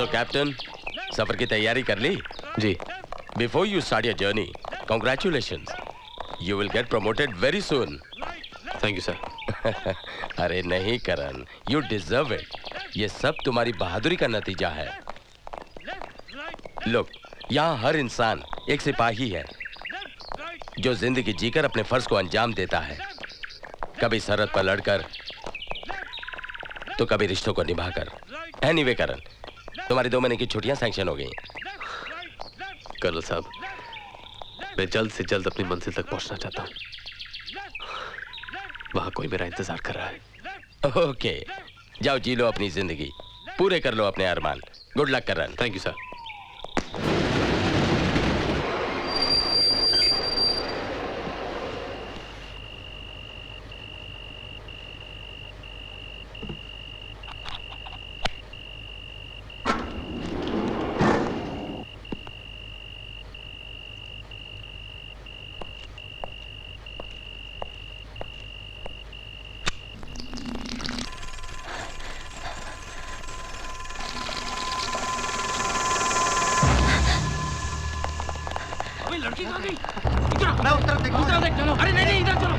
So, Captain, सफर की तैयारी कर ली? जी। Before you start your journey, congratulations. You will get promoted very soon. Thank you, sir. अरे नहीं करण, you deserve it. ये सब तुम्हारी बहादुरी का नतीजा है। Look, यहाँ हर इंसान एक सिपाही है जो जिंदगी जीकर अपने फर्ज को अंजाम देता है, कभी सरहद पर लड़कर तो कभी रिश्तों को निभाकर। एनीवे करण, तुम्हारी 2 महीने की छुट्टियां सैंक्शन हो गई। कर्नल साहब, मैं जल्द से जल्द अपनी मंजिल तक पहुंचना चाहता हूं। वहां कोई मेरा इंतजार कर रहा है। ओके, जाओ जी लो अपनी जिंदगी, पूरे कर लो अपने अरमान। Good luck Karan. Thank you sir. लड़की कहाँ गई? इधर मैं उस तरफ देख चलो। अरे नहीं नहीं, इधर चलो।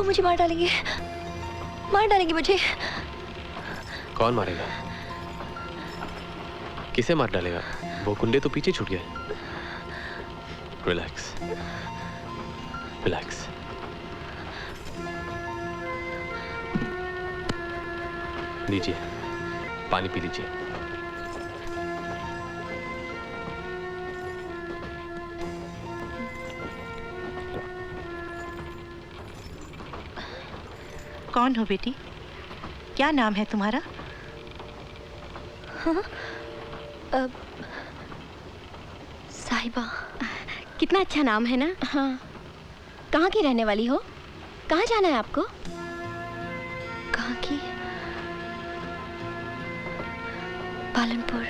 मुझे मार डालेंगे मुझे। कौन मारेगा? किसे मार डालेगा? वो गुंडे तो पीछे छूट गए। Relax, relax. लीजिए, पानी पी लीजिए। कौन हो बेटी? क्या नाम है तुम्हारा? हाँ? साहिबा। कितना अच्छा नाम है ना? हाँ। कहाँ की रहने वाली हो? कहाँ जाना है आपको? कहाँ की? पालनपुर।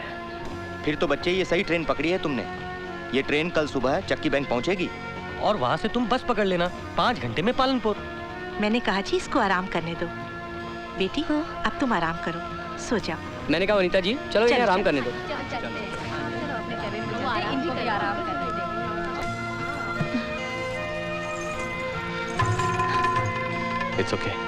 फिर तो बच्चे ये सही ट्रेन पकड़ी है तुमने। ये ट्रेन कल सुबह चक्की बैंक पहुंचेगी और वहाँ से तुम बस पकड़ लेना। 5 घंटे में पालनपुर। मैंने कहा जी इसको आराम करने दो। बेटी हाँ? अब तुम आराम करो, सो जाओ। मैंने कहा वनीता जी चलो इन्हें आराम करने दो। It's okay.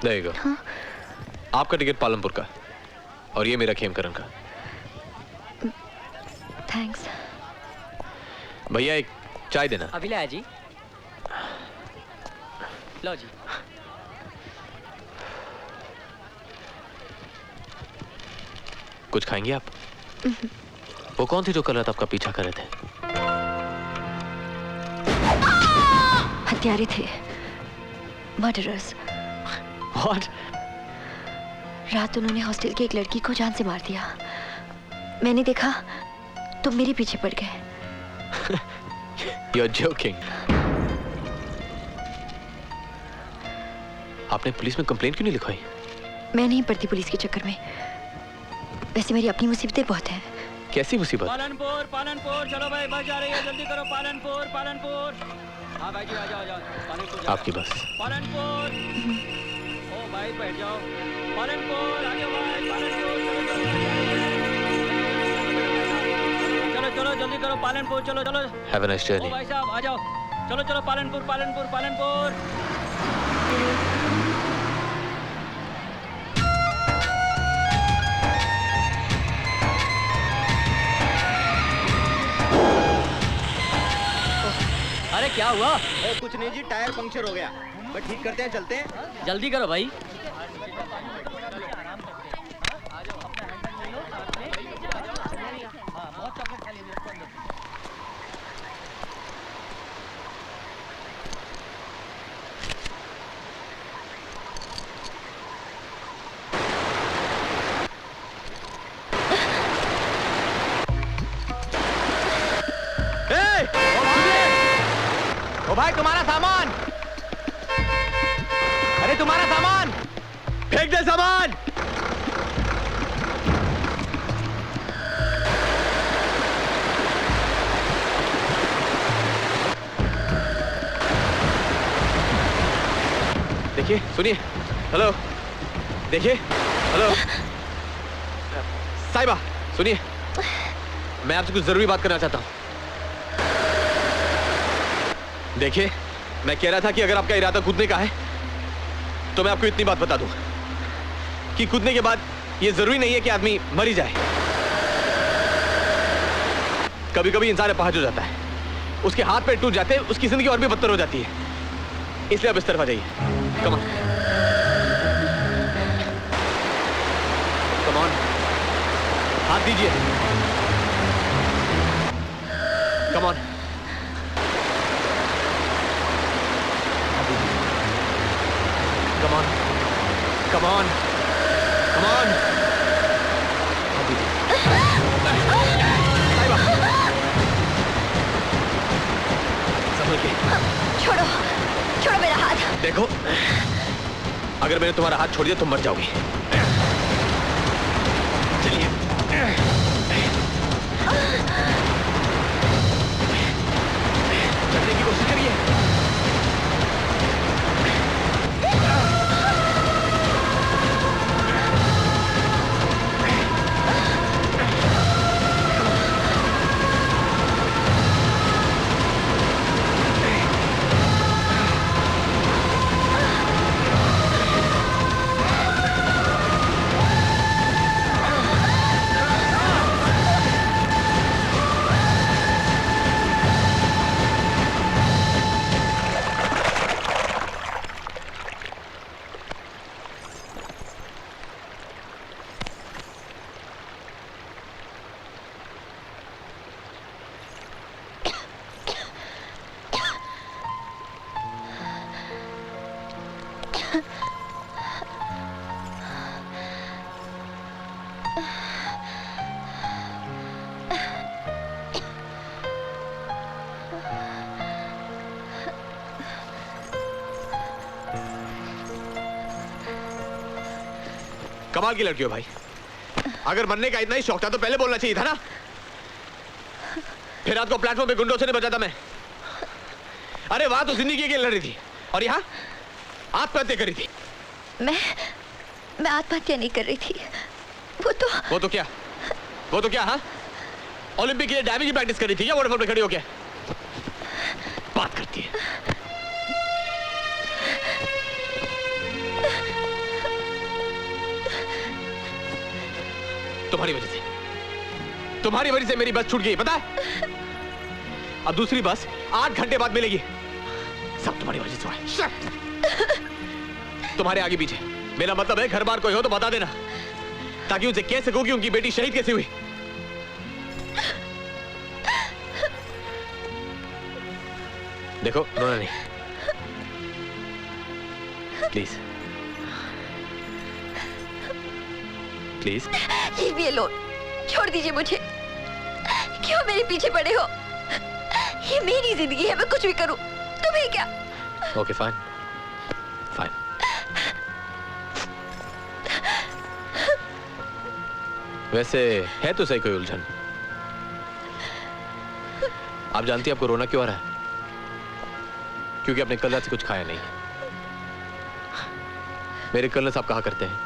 देगा। हाँ? आपका टिकट पालनपुर का और ये मेरा खेमकरन का। थैंक्स। भैया एक चाय देना। अभी लाया जी। लो जी। कुछ खाएंगे आप? वो कौन थे जो कल रात आपका पीछा कर रहे थे? हत्यारे थे, मर्डरर्स। What? रात उन्होंने हॉस्टल की एक लड़की को जान से मार दिया। मैंने देखा तो मेरे पीछे पड़ गए। You're joking. आपने पुलिस में कंप्लेंट क्यों नहीं लिखवाई? मैं नहीं पड़ती पुलिस के चक्कर में। वैसे मेरी अपनी मुसीबतें बहुत हैं। कैसी मुसीबत? पालनपुर पालनपुर, चलो भाई बस जा रही है, जल्दी करो। पालनपुर पालनपुर, हाँ भाई जी आ जाओ जाओ। पालनपुर जा आपकी बस। पालनपुर, ओ भाई बैठ जाओ। पालनपुर आ जाओ भाई, पालनपुर चलो चलो जल्दी करो। पालनपुर चलो चलो। Have a nice O journey. भाई साहब आ जाओ, चलो चलो। पालनपुर पालनपुर पालनपुर। अरे क्या हुआ? कुछ नहीं जी, टायर पंक्चर हो गया। बस ठीक करते हैं, चलते हैं। जल्दी करो भाई। ओ भाई तुम्हारा सामान, अरे तुम्हारा सामान फेंक दे सामान। देखिए, सुनिए। हेलो, देखिए। हेलो, साहिबा, सुनिए। मैं आपसे कुछ जरूरी बात करना चाहता हूँ। देखिए, मैं कह रहा था कि अगर आपका इरादा कूदने का है तो मैं आपको इतनी बात बता दूं कि कूदने के बाद ये जरूरी नहीं है कि आदमी मर ही जाए। कभी कभी इंसान अपाहज हो जाता है, उसके हाथ पैर टूट जाते हैं, उसकी जिंदगी और भी बदतर हो जाती है। इसलिए आप इस तरफ आ जाइए। कम ऑन, कम ऑन, हाथ दीजिए। Come on, come on, come on, come on. संभल के। छोड़ो, छोड़ो मेरा हाथ। देखो, अगर मैंने तुम्हारा हाथ छोड़ दिया तुम मर जाओगी। चलिए। चलने की कोशिश करिए। कमाल की लड़की हो भाई। अगर मरने का इतना ही शौक था तो पहले बोलना चाहिए था ना। फिर रात को प्लेटफॉर्म पे गुंडों से नहीं बचा था मैं। अरे वहां तो जिंदगी के लिए लड़ रही थी और यहाँ आत्महत्या करी थी। मैं आत्महत्या नहीं कर रही थी। वो तो क्या? हाँ, ओलंपिक के लिए डैमेज की प्रैक्टिस करी थी क्या वाटरफॉल पे खड़ी होके? बात करती है। तुम्हारी वजह से मेरी बस छूट गई, पता है? अब दूसरी बस 8 घंटे बाद मिलेगी। सब तुम्हारी वजह से हुआ है। तुम्हारे आगे पीछे। मेरा मतलब है घर बार कोई हो तो बता देना। ताकि उनसे कह सकूं कि उनकी बेटी शहीद कैसे हुई। देखो, रोना नहीं, please please. Leave me alone. छोड़ दीजिए मुझे। क्यों मेरे पीछे पड़े हो? ये मेरी जिंदगी है, मैं कुछ भी करूं, तुम्हें क्या? Okay fine fine. वैसे है तो सही कोई उलझन। आप जानती हैं आपको रोना क्यों आ रहा है? क्योंकि आपने कल रात से कुछ खाया नहीं। मेरे कर्नल साहब कहा करते हैं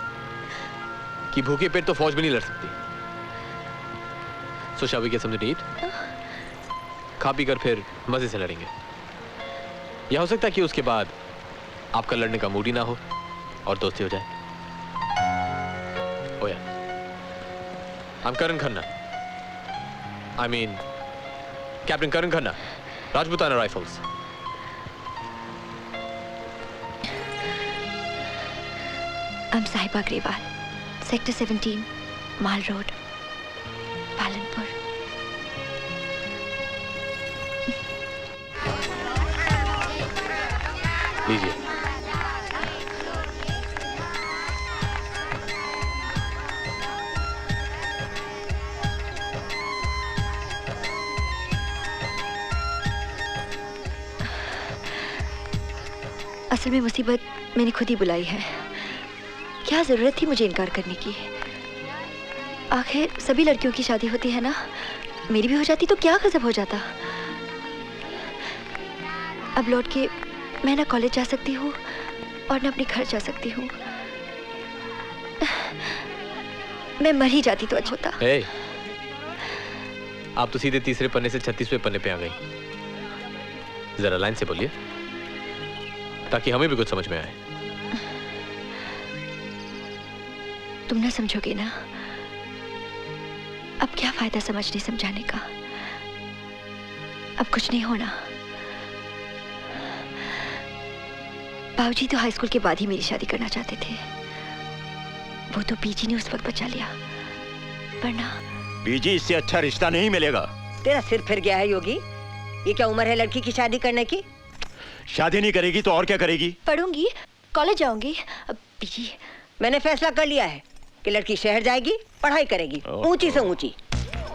कि भूखे पेट तो फौज भी नहीं लड़ सकती। So shall we get something to eat? खा पी कर फिर मजे से लड़ेंगे। यह हो सकता है कि उसके बाद आपका लड़ने का मूड ही ना हो और दोस्ती हो जाए। ओया, I'm Karan Khanna. I mean, Captain Karan Khanna, Rajputana Rifles. I'm Sahiba Grewal, Sector 17, Mall Road, Palanpur. लीजिए। असल में मुसीबत मैंने खुद ही बुलाई है। क्या जरूरत थी मुझे इनकार करने की? आखिर सभी लड़कियों की शादी होती है ना, मेरी भी हो जाती तो क्या गजब हो जाता। अब लौट के मैं ना कॉलेज जा सकती हूँ और ना अपने घर जा सकती हूँ। मैं मर ही जाती तो अच्छा होता। hey, आप तो सीधे तीसरे पन्ने से 36वें पन्ने पे आ गई। जरा लाइन से बोलिए ताकि हमें भी कुछ समझ में आए। तुम ना समझोगे ना, अब क्या फायदा समझने समझाने का? अब कुछ नहीं होना। बाबूजी तो हाई स्कूल के बाद ही मेरी शादी करना चाहते थे। वो तो बीजी ने उस वक्त बचा लिया, वरना बीजी इससे अच्छा रिश्ता नहीं मिलेगा। तेरा सिर फिर गया है योगी। ये क्या उम्र है लड़की की शादी करने की? शादी नहीं करेगी तो और क्या करेगी? पढ़ूंगी, कॉलेज जाऊंगी। अब बीजी, मैंने फैसला कर लिया है कि लड़की शहर जाएगी, पढ़ाई करेगी, ऊंची से ऊंची।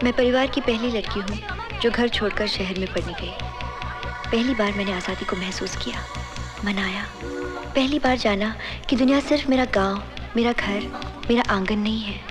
मैं परिवार की पहली लड़की हूँ जो घर छोड़कर शहर में पढ़ने गई। पहली बार मैंने आज़ादी को महसूस किया, मनाया। पहली बार जाना कि दुनिया सिर्फ मेरा गांव, मेरा घर, मेरा आंगन नहीं है।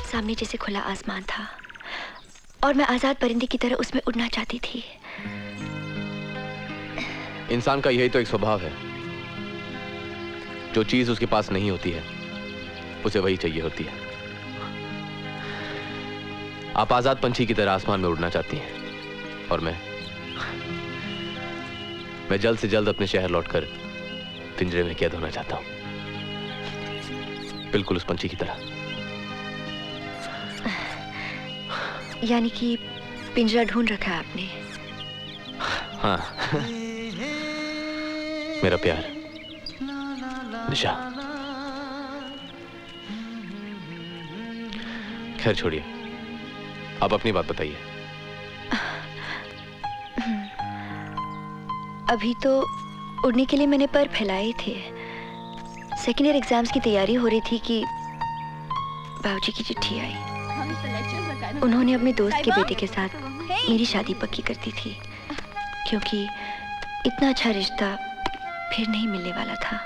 सामने जैसे खुला आसमान था और मैं आजाद परिंदे की तरह उसमें उड़ना चाहती थी। इंसान का यही तो एक स्वभाव है, जो चीज उसके पास नहीं होती है उसे वही चाहिए होती है। आप आजाद पंछी की तरह आसमान में उड़ना चाहती हैं और मैं जल्द से जल्द अपने शहर लौटकर पिंजरे में कैद होना चाहता हूं, बिल्कुल उस पंछी की तरह। यानी कि पिंजरा ढूंढ रखा है आपने? हाँ, मेरा प्यार निशा। खैर छोड़िए, आप अपनी बात बताइए। अभी तो उड़ने के लिए मैंने पर फैलाए थे। सेकेंड ईयर एग्जाम्स की तैयारी हो रही थी कि बाबूजी की चिट्ठी आई। उन्होंने अपने दोस्त के बेटे के साथ मेरी शादी पक्की कर दी थी, क्योंकि इतना अच्छा रिश्ता फिर नहीं मिलने वाला था।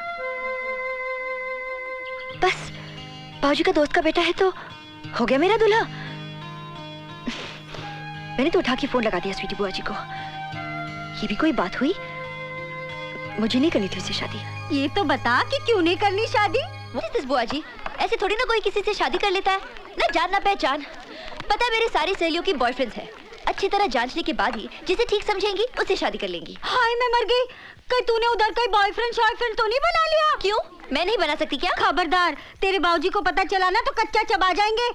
बस बाबूजी का दोस्त का बेटा है तो हो गया मेरा दूल्हा। मैंने तो उठा के फोन लगा दिया स्वीटी बुआ जी को। ये भी कोई बात हुई? मुझे नहीं करनी थी उससे शादी। ये तो बता कि क्यों नहीं करनी शादी? बुआ जी, ऐसे थोड़ी ना कोई किसी से शादी कर लेता है, ना जान ना पहचान। पता है मेरी सारी सहेलियों की बॉयफ्रेंड्स हैं। अच्छी तरह जांचने के बाद ही जिसे ठीक समझेंगी उससे शादी कर लेंगी। हाय मैं मर गई। कहीं तूने उधर कहीं बॉयफ्रेंड शॉयफ्रेंड तो नहीं बना लिया? क्यों, मैं नहीं बना सकती क्या? खबरदार, तेरे बाबूजी को पता चला ना तो कच्चा चबा जाएंगे।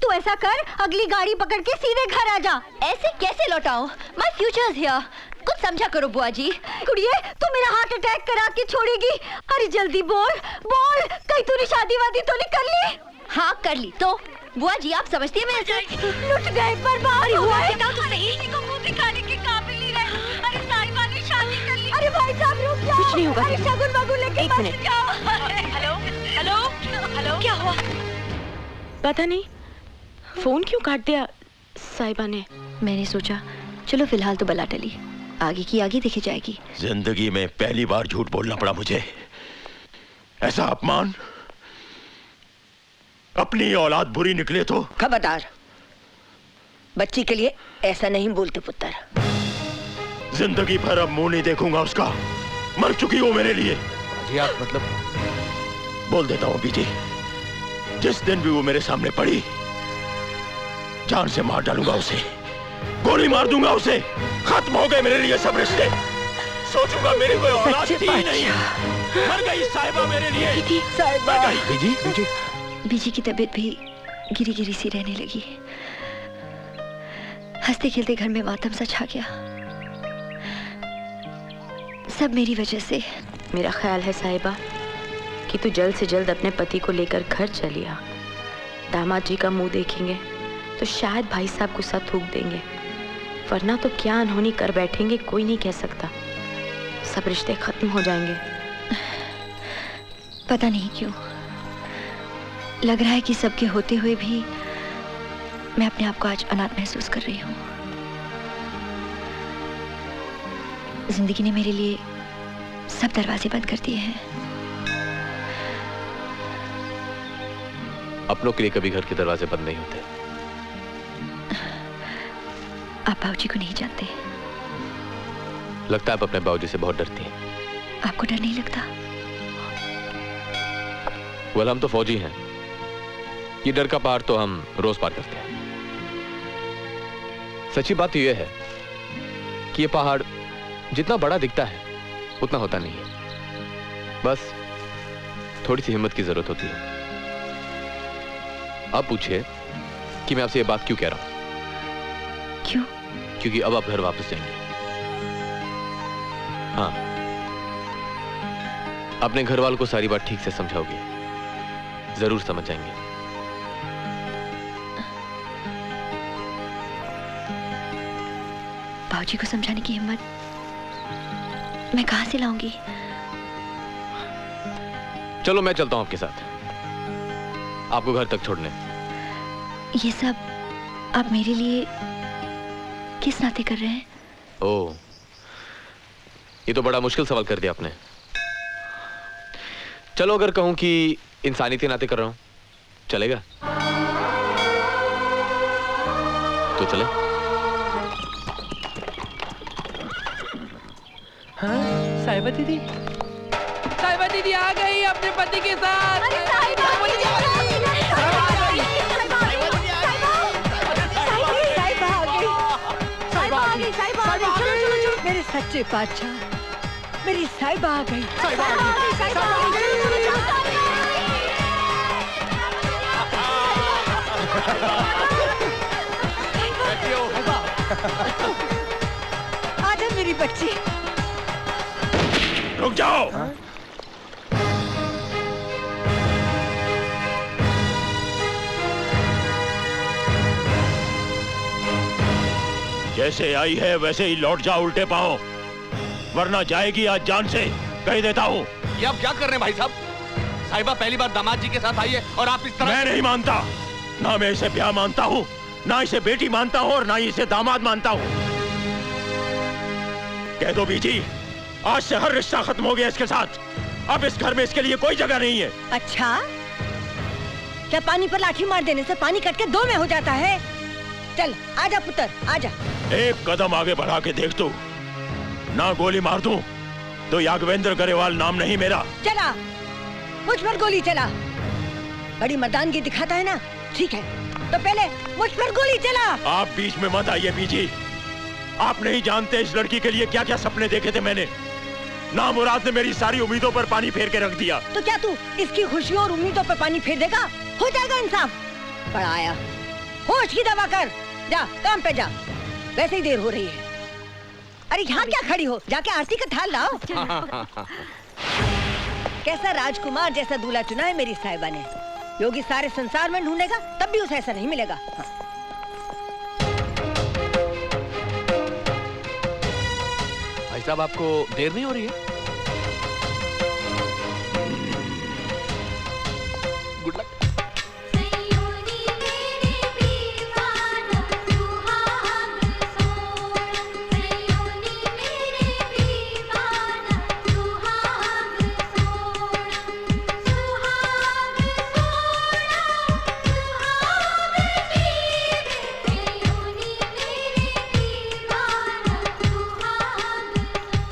तू ऐसा कर, अगली गाड़ी पकड़ के सीधे घर आ जा। ऐसे कैसे लौटाऊं? My future is here. कुछ समझा करो बुआ जी। कुड़िए, तू मेरा हार्ट अटैक करा के छोड़ेगी। अरे जल्दी बोल बोल, कहीं तूने शादी वादी तो नहीं कर ली? हाँ कर ली। तो बुआ जी आप समझती है मेरे से? लुट गए, बर्बाद हुए। किसी को मुंह दिखाने के काबिल नहीं रहे। अरे साहिबा ने शादी कर ली। अरे भाई साहब रुक जाओ। कुछ नहीं होगा। अरे शगुन बाबू लेके एक मिनट। जाओ। हेलो हेलो हेलो, क्या हुआ? पता नहीं फोन क्यों काट दिया साहिबा ने। मैंने सोचा चलो फिलहाल तो बला टली, आगे की आगे देखी जाएगी। जिंदगी में पहली बार झूठ बोलना पड़ा मुझे। ऐसा अपमान, अपनी औलाद बुरी निकले तो। खबरदार, बच्ची के लिए ऐसा नहीं बोलते पुत्र। जिंदगी भर अब मुंह नहीं देखूंगा उसका। मर चुकी हो मेरे लिए। जी आप मतलब? बोल देता हूँ बीजी, जिस दिन भी वो मेरे सामने पड़ी जान से मार डालूंगा उसे, गोली मार दूंगा उसे। खत्म हो गए मेरे लिए सब रिश्ते। सोचूंगा मेरी कोई औलाद थी नहीं। मर गई साहिबा मेरे लिए। मर गई। बीजी बीजी की तबीयत भी गिरी गिरी सी रहने लगी। हंसते खेलते घर में मातम सा छा गया। सब मेरी वजह से। मेरा ख्याल है साहिबा कि तू जल्द से जल्द अपने पति को लेकर घर चली आ। दामाद जी का मुंह देखेंगे तो शायद भाई साहब गुस्सा थूक देंगे, वरना तो क्या अनहोनी कर बैठेंगे कोई नहीं कह सकता। सब रिश्ते खत्म हो जाएंगे। पता नहीं क्यों लग रहा है कि सबके होते हुए भी मैं अपने आप को आज अनाथ महसूस कर रही हूँ। जिंदगी ने मेरे लिए सब दरवाजे बंद कर दिए हैं। अपनों के लिए कभी घर के दरवाजे बंद नहीं होते। आप बाबूजी को नहीं जानते। लगता है आप अपने बाबूजी से बहुत डरती हैं। आपको डर नहीं लगता? वेल, हम तो फौजी हैं। ये डर का पहाड़ तो हम रोज पार करते हैं। सच्ची बात तो यह है कि ये पहाड़ जितना बड़ा दिखता है उतना होता नहीं है। बस थोड़ी सी हिम्मत की जरूरत होती है। अब पूछिए कि मैं आपसे ये बात क्यों कह रहा हूं। क्यों? क्योंकि अब आप घर वापस जाएंगे। हाँ, अपने घर वालों को सारी बात ठीक से समझाओगे, जरूर समझ जाएंगे। बाबूजी को समझाने की हिम्मत मैं कहां से लाऊंगी? चलो मैं चलता हूं आपके साथ, आपको घर तक छोड़ने। ये सब आप मेरे लिए किस नाते कर रहे हैं? ओह, ये तो बड़ा मुश्किल सवाल कर दिया आपने। चलो अगर कहूं कि इंसानी के नाते कर रहा हूं, चलेगा? तो चले। हाँ, साहिबा दीदी आ गई अपने पति के साथ। अरे साहिबा आ गई। चलो मेरे सच्चे बादशाह, मेरी साहिबा आ गई। आजा मेरी बच्ची। रुक जाओ। जैसे आई है वैसे ही लौट जा उल्टे पांव, वरना जाएगी आज जान से, कह देता हूँ। ये आप क्या कर रहे हैं भाई साहब? साहिबा पहली बार दामाद जी के साथ आई है और आप इस तरह। मैं नहीं मानता, ना मैं इसे ब्याह मानता हूँ, ना इसे बेटी मानता हूँ और ना ही इसे दामाद मानता हूँ। कह दो बीजी, आज से हर रिश्ता खत्म हो गया इसके साथ। अब इस घर में इसके लिए कोई जगह नहीं है। अच्छा, क्या पानी पर लाठी मार देने से पानी कट के दो में हो जाता है? चल आजा पुत्र, आजा। एक कदम आगे बढ़ा के देख तू, ना गोली मार दूं तो यागवेंद्र गरेवाल नाम नहीं मेरा। चला, मुझ पर गोली चला। बड़ी मर्दानगी दिखाता है ना? ठीक है, तो पहले मुझ पर गोली चला। आप बीच में मत आइए बीजी। आप नहीं जानते इस लड़की के लिए क्या क्या सपने देखे थे मैंने। नामुराद ने मेरी सारी उम्मीदों पर पानी फेर के रख दिया। तो क्या तू इसकी खुशियों और उम्मीदों पर पानी फेर देगा? हो जाएगा इंसाफ। बड़ा आया, होश की दवा कर, जा काम पे जा, वैसे ही देर हो रही है। अरे यहाँ क्या खड़ी हो, जाके आरती का थाल लाओ। कैसा राजकुमार जैसा दूल्हा चुना है मेरी साहिबा ने। योगी सारे संसार में ढूंढेगा तब भी उसे ऐसा नहीं मिलेगा। भाई साहब, आपको देर नहीं हो रही है? Good luck.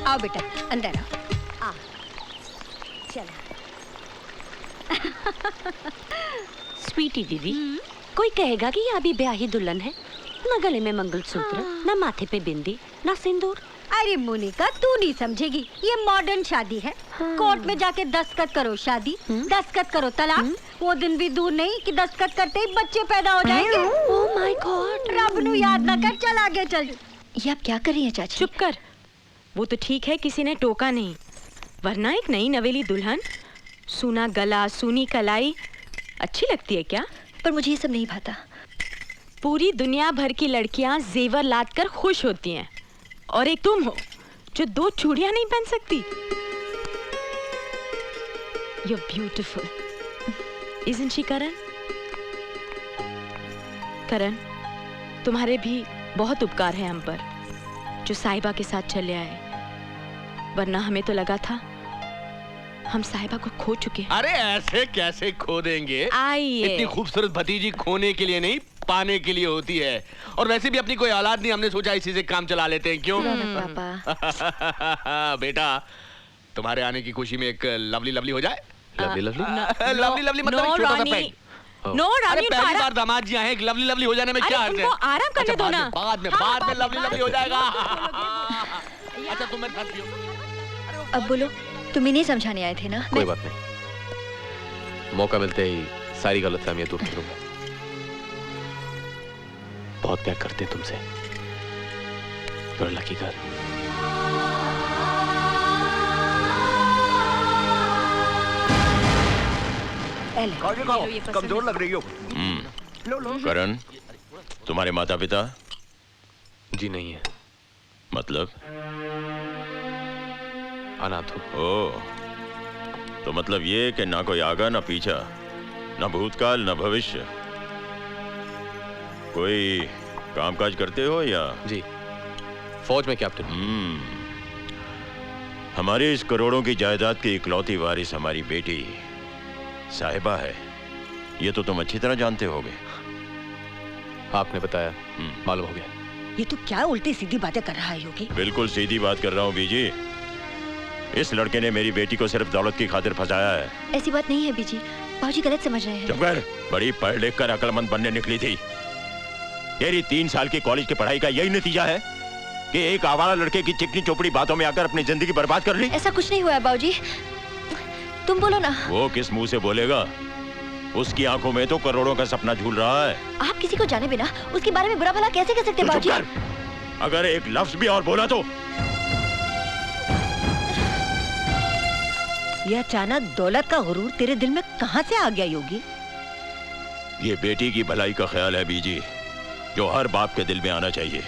आओ बेटा, अंदर आओ। चलो। स्वीटी दीदी, कोई कहेगा कि ये अभी ब्याही दुल्हन है, न गले में मंगलसूत्र, न माथे पे बिंदी, न सिंदूर। अरे मोनिका, तू नहीं समझेगी, ये मॉडर्न शादी है। कोर्ट में जाके दस्तखत करो शादी, दस्तखत करो तलाक। वो दिन भी दूर नहीं कि दस्तखत करते ही बच्चे पैदा हो जाएंगे। ओह माय गॉड, रब नू याद ना कर, चल आगे चल। ये आप क्या कर रही हैं चाची? चुप कर। वो तो ठीक है किसी ने टोका नहीं, वरना एक नई नवेली दुल्हन, सूना गला, सूनी कलाई अच्छी लगती है क्या? पर मुझे ये सब नहीं भाता। पूरी दुनिया भर की लड़कियां जेवर लाद कर खुश होती हैं, और एक तुम हो जो 2 चूड़ियां नहीं पहन सकती। You're beautiful, isn't she, करण? करण, तुम्हारे भी बहुत उपकार है हम पर, जो साहिबा के साथ चले आए, वरना हमें तो लगा था हम साहिबा को खो चुके हैं। अरे ऐसे कैसे खो देंगे? आइए। इतनी खूबसूरत भतीजी खोने के लिए नहीं, पाने के लिए होती है। और वैसे भी अपनी कोई औलाद नहीं, हमने सोचा इसी से काम चला लेते हैं। क्यों? पापा। बेटा, तुम्हारे आने की खुशी में एक लवली लवली हो जाए। लवली लवली लवली लवली मतलब एक छोटा सा पेग। नो रानी, पहली बार दामाद जी आए, एक लवली लवली हो जाने में क्या अर्थ है? आराम करने दो ना। बाद में लवली लवली हो जाएगा। अच्छा तुम मेरे साथ पियो। अब बोलो, तुम ही नहीं समझाने आए थे ना? कोई बात नहीं, मौका मिलते ही सारी गलतफहमियां दूर करूंगा। बहुत प्यार करते हैं तुमसे। You're a lucky girl. कमजोर लग रही हो। करण, तुम्हारे माता पिता? जी नहीं है। मतलब? अनाथ हूं। ओ, तो मतलब ये कि ना कोई आगा ना पीछा, ना भूतकाल ना भविष्य। कोई कामकाज करते हो या? जी, फौज में कैप्टन। हमारी इस करोड़ों की जायदाद की इकलौती वारिस हमारी बेटी साहिबा है, ये तो तुम अच्छी तरह जानते होगे। आपने बताया, मालूम हो गया। ये तो क्या उल्टी सीधी बातें कर रहा है योगी? बिल्कुल सीधी बात कर रहा हूँ बीजी। इस लड़के ने मेरी बेटी को सिर्फ दौलत की खातिर फंसाया है। ऐसी बात नहीं है बीजी, बाबूजी गलत समझ रहे हैं। चुप कर, बड़ी पढ़ लिख कर अक्लमंद बनने निकली थी। तेरी 3 साल की कॉलेज की पढ़ाई का यही नतीजा है कि एक आवारा लड़के की चिकनी चोपड़ी बातों में आकर अपनी जिंदगी बर्बाद कर ली। ऐसा कुछ नहीं हुआ है बाबूजी, तुम बोलो ना। वो किस मुंह से बोलेगा? उसकी आंखों में तो करोड़ों का सपना झूल रहा है। आप किसी को जाने बिना उसके बारे में बुरा भला कैसे कह सकते हैं बाबूजी? अगर एक लफ्ज भी और बोला तो। यह अचानक दौलत का गुरूर तेरे दिल में कहां से आ गया योगी? ये बेटी की भलाई का ख्याल है बीजी, जो हर बाप के दिल में आना चाहिए।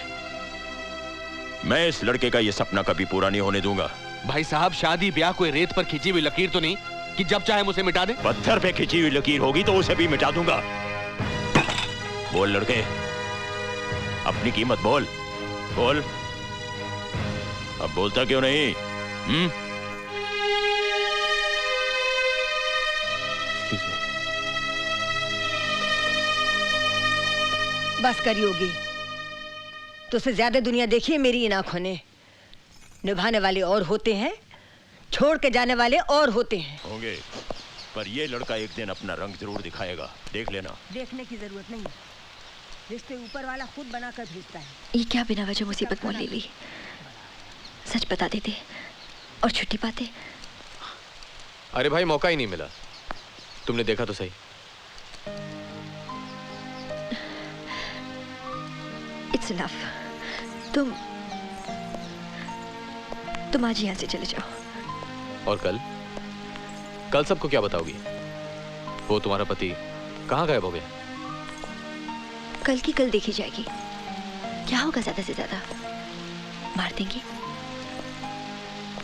मैं इस लड़के का ये सपना कभी पूरा नहीं होने दूंगा। भाई साहब, शादी ब्याह कोई रेत पर खिंची हुई लकीर तो नहीं कि जब चाहे मुझे मिटा दे? पत्थर पे खिंची हुई लकीर होगी तो उसे भी मिटा दूंगा। बोल लड़के, अपनी कीमत बोल। बोल, अब बोलता क्यों नहीं? बस कर योगी, तुझसे ज्यादा दुनिया देखी है मेरी इन आंखों ने। निभाने वाले और होते हैं, छोड़ के जाने वाले और होते हैं। होंगे, पर ये लड़का एक दिन अपना रंग जरूर दिखाएगा, देख लेना। देखने की जरूरत नहीं, रिश्ते ऊपर वाला खुद बनाकर भेजता है। ये क्या बिना वजह मुसीबत मोल ले ली? सच बता देते और छुट्टी पाते। अरे भाई मौका ही नहीं मिला। तुमने देखा तो सही। It's enough. तुम आज यहाँ से चले जाओ। और कल सबको क्या बताओगी? वो तुम्हारा पति कहाँ गायब हो गया? कल की कल देखी जाएगी। क्या होगा ज्यादा से ज्यादा? मार देंगे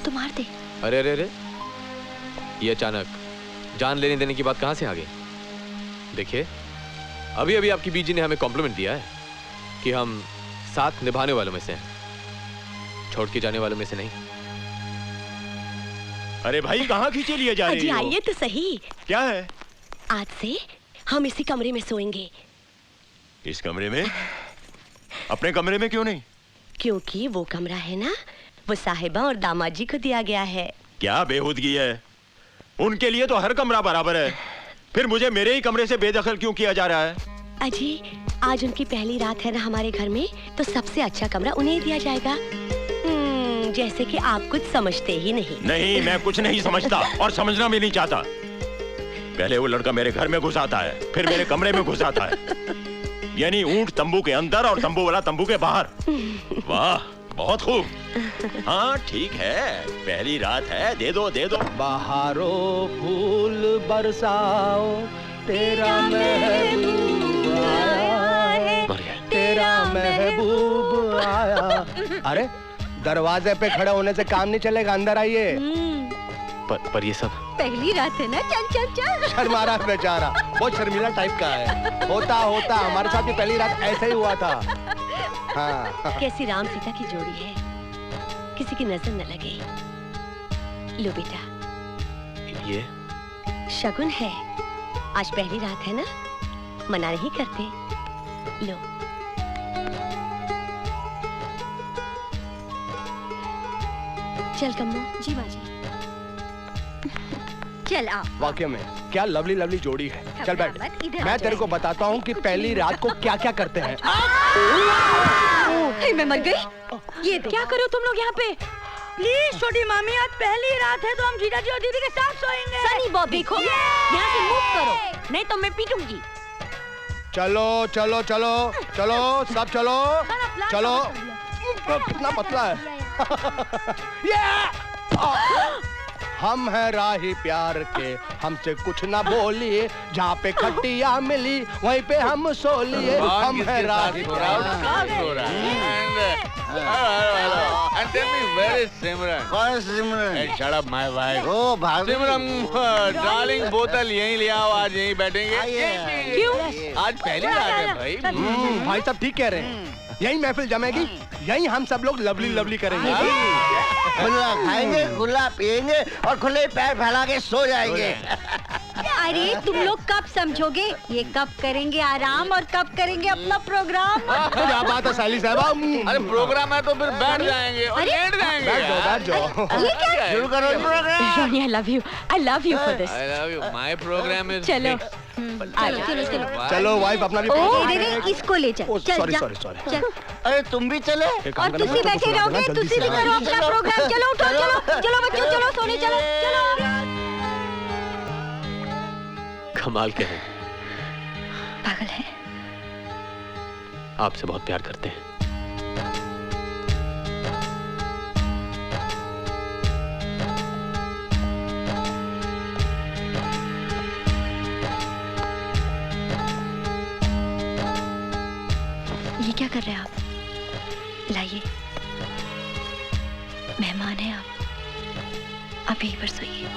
तो मार दे। अरे अरे अरे, ये अचानक जान लेने देने की बात कहाँ से आ गई? देखिए, अभी अभी आपकी बीजी ने हमें कॉम्प्लीमेंट दिया है कि हम साथ निभाने वालों में से हैं, छोड़ के जाने वालों में से नहीं। अरे भाई कहाँ खींचे लिए जा रही हो? आइए तो सही। क्या है? आज से हम इसी कमरे में सोएंगे। इस कमरे में? अपने कमरे में क्यों नहीं? क्योंकि वो कमरा है ना, वो साहिबा और दामाद जी को दिया गया है। क्या बेहूदगी है? उनके लिए तो हर कमरा बराबर है, फिर मुझे मेरे ही कमरे से बेदखल क्यों किया जा रहा है? अजी, आज उनकी पहली रात है ना हमारे घर में, तो सबसे अच्छा कमरा उन्हें दिया जाएगा। जैसे कि आप कुछ समझते ही नहीं। नहीं, मैं कुछ नहीं समझता और समझना भी नहीं चाहता। पहले वो लड़का मेरे घर में घुस आता है, फिर मेरे कमरे में घुस आता है, यानी ऊंट तंबू के अंदर और तंबू वाला तंबू के बाहर। वाह, बहुत खूब। हाँ ठीक है, पहली रात है, दे दो दे दो। बहारो फूल बरसाओ, तेरा महबूब आया, तेरा महबूब आया। अरे दरवाजे पे खड़े होने से काम नहीं चलेगा, अंदर आइए। पर ये सब पहली रात है ना, चल चल चल। शर्मा रहा है बेचारा, बहुत शर्मीला टाइप का है। होता हमारे साथ भी पहली रात ऐसे ही हुआ था। हाँ। कैसी राम सीता की जोड़ी है, किसी की नजर न लगे। लो बेटा, ये शगुन है। आज पहली रात है ना, मना नहीं करते। लो। चल कम्मो। जी माँ जी। चल आ। वाकई में क्या लवली लवली जोड़ी है। चल बैठ, मैं तेरे को बताता हूँ कि पहली रात को क्या क्या करते हैं। मैं मर गई। ये क्या करो तुम लोग यहाँ पे? प्लीज छोटी मामी, आज पहली रात है तो हम जीजा जी और दीदी के साथ सोएंगे। सनी बॉब देखो, यहाँ से मूव करो, नहीं तो मैं पीटूंगी। चलो चलो चलो चलो, सब चलो चलो। कितना पतला है। हम हैं राही प्यार के, हमसे कुछ ना बोलिए, जहाँ पे खटिया मिली वहीं पे हम सो लिए। हम हैं राही प्यार के। And tell me, where is Simran? कौन सिमरन? Hey, shut up, my wife. ओ भाभी। सिमरन, डार्लिंग, बोतल यहीं ले आओ, आज यहीं बैठेंगे। क्यों? आज पहली रात है भाई। भाई साहब ठीक कह रहे हैं, यही महफिल जमेगी, यही हम सब लोग लवली लवली करेंगे। खुला खाएंगे, खुला पिएंगे और खुले पैर फैला के सो जाएंगे। अरे तुम लोग कब समझोगे? ये कब करेंगे आराम और कब करेंगे अपना प्रोग्राम? क्या बात है साली साहबा। अरे प्रोग्राम है तो फिर बैठ जाएंगे और लेट जाएंगे। बैठ जाओ। ये क्या? शुरू करो programme. Ronnie, I love you for this. I love you. My program is चलो। चलो चलो चलो। चलो वाइफ अपना भी। दे इसको ले चल। चल सॉरी जा। Sorry sorry. चल। अरे तुम भी चले। और तुसी बैठे रहोगे, तुसी भी करो अपना प्रोग्राम। चलो उठो, चलो चलो बच्चों, चलो सोने चलो चलो। कमाल के हैं, पागल है। आपसे बहुत प्यार करते हैं। ये क्या कर रहे हैं आप? लाइए, मेहमान हैं आप यहीं पर सोइए।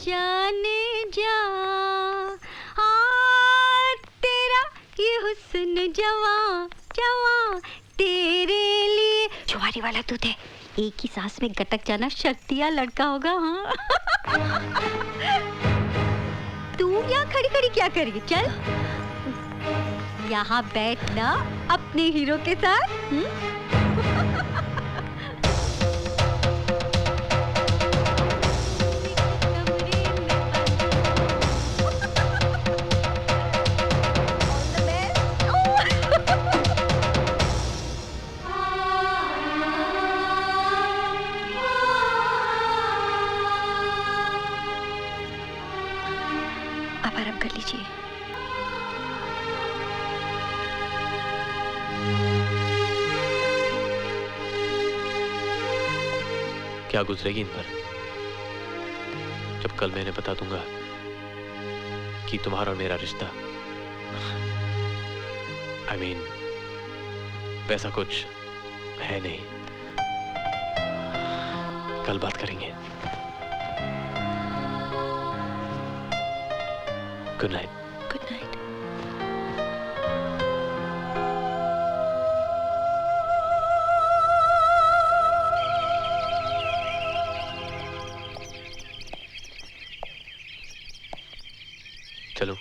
जाने जा तेरा ये हुस्न जवा जवा तेरे लिए। छुआरी वाला दूध है, एक ही सांस में गटक जाना शक्तिया लड़का होगा। हाँ तू यहाँ खड़ी खड़ी क्या करी? चल यहाँ बैठना अपने हीरो के साथ। आप आराम कर लीजिए। क्या गुजरेगी इन पर? जब कल मैं इन्हें बता दूंगा कि तुम्हारा और मेरा रिश्ता I mean, वैसा कुछ है नहीं। कल बात करेंगे। Good night. Good night. चलो।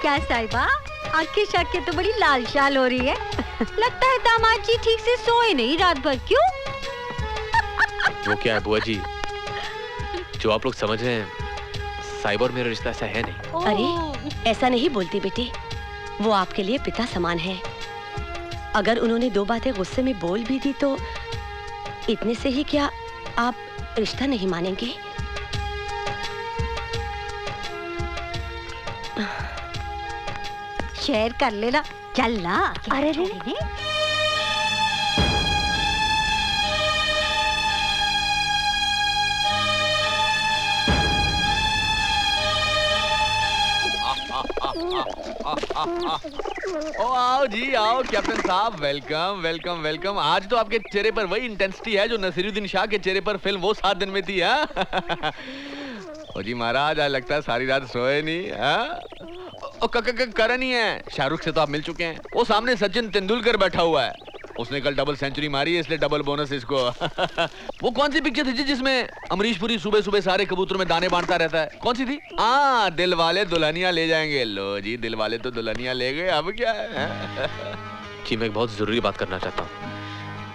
क्या साहिबा, आंखें शाखें तो बड़ी लाल शाल हो रही है। लगता है दामाद जी ठीक से सोए नहीं रात भर, क्यों? वो क्या है बुआ जी, जो आप लोग समझ रहे हैं, साहिबा और मेरा रिश्ता ऐसा है नहीं। अरे ऐसा नहीं बोलती बेटी, वो आपके लिए पिता समान है। अगर उन्होंने दो बातें गुस्से में बोल भी दी तो इतने से ही क्या आप रिश्ता नहीं मानेंगे? शेयर कर लेना, चल ना। अरे रे ओ आओ जी आओ कैप्टन साहब, वेलकम वेलकम वेलकम। आज तो आपके चेहरे पर वही इंटेंसिटी है जो नसीरुद्दीन शाह के चेहरे पर फिल्म वो 7 दिन में थी। ओ जी महाराज, आज लगता है सारी रात सोए नहीं। करण ही है, शाहरुख से तो आप मिल चुके हैं। वो सामने सचिन तेंदुलकर बैठा हुआ है, उसने कल डबल सेंचुरी मारी है, इसलिए डबल बोनस इसको। वो कौन सी पिक्चर थी जिसमें अमरीश पुरी सुबह सुबह सारे कबूतरों में दाने बांटता रहता है? कौन सी थी? दिल वाले दुल्हनिया ले जाएंगे। लो जी, दिल वाले तो दुल्हनिया ले गए, अब क्या है? जी मैं एक बहुत जरूरी बात करना चाहता हूँ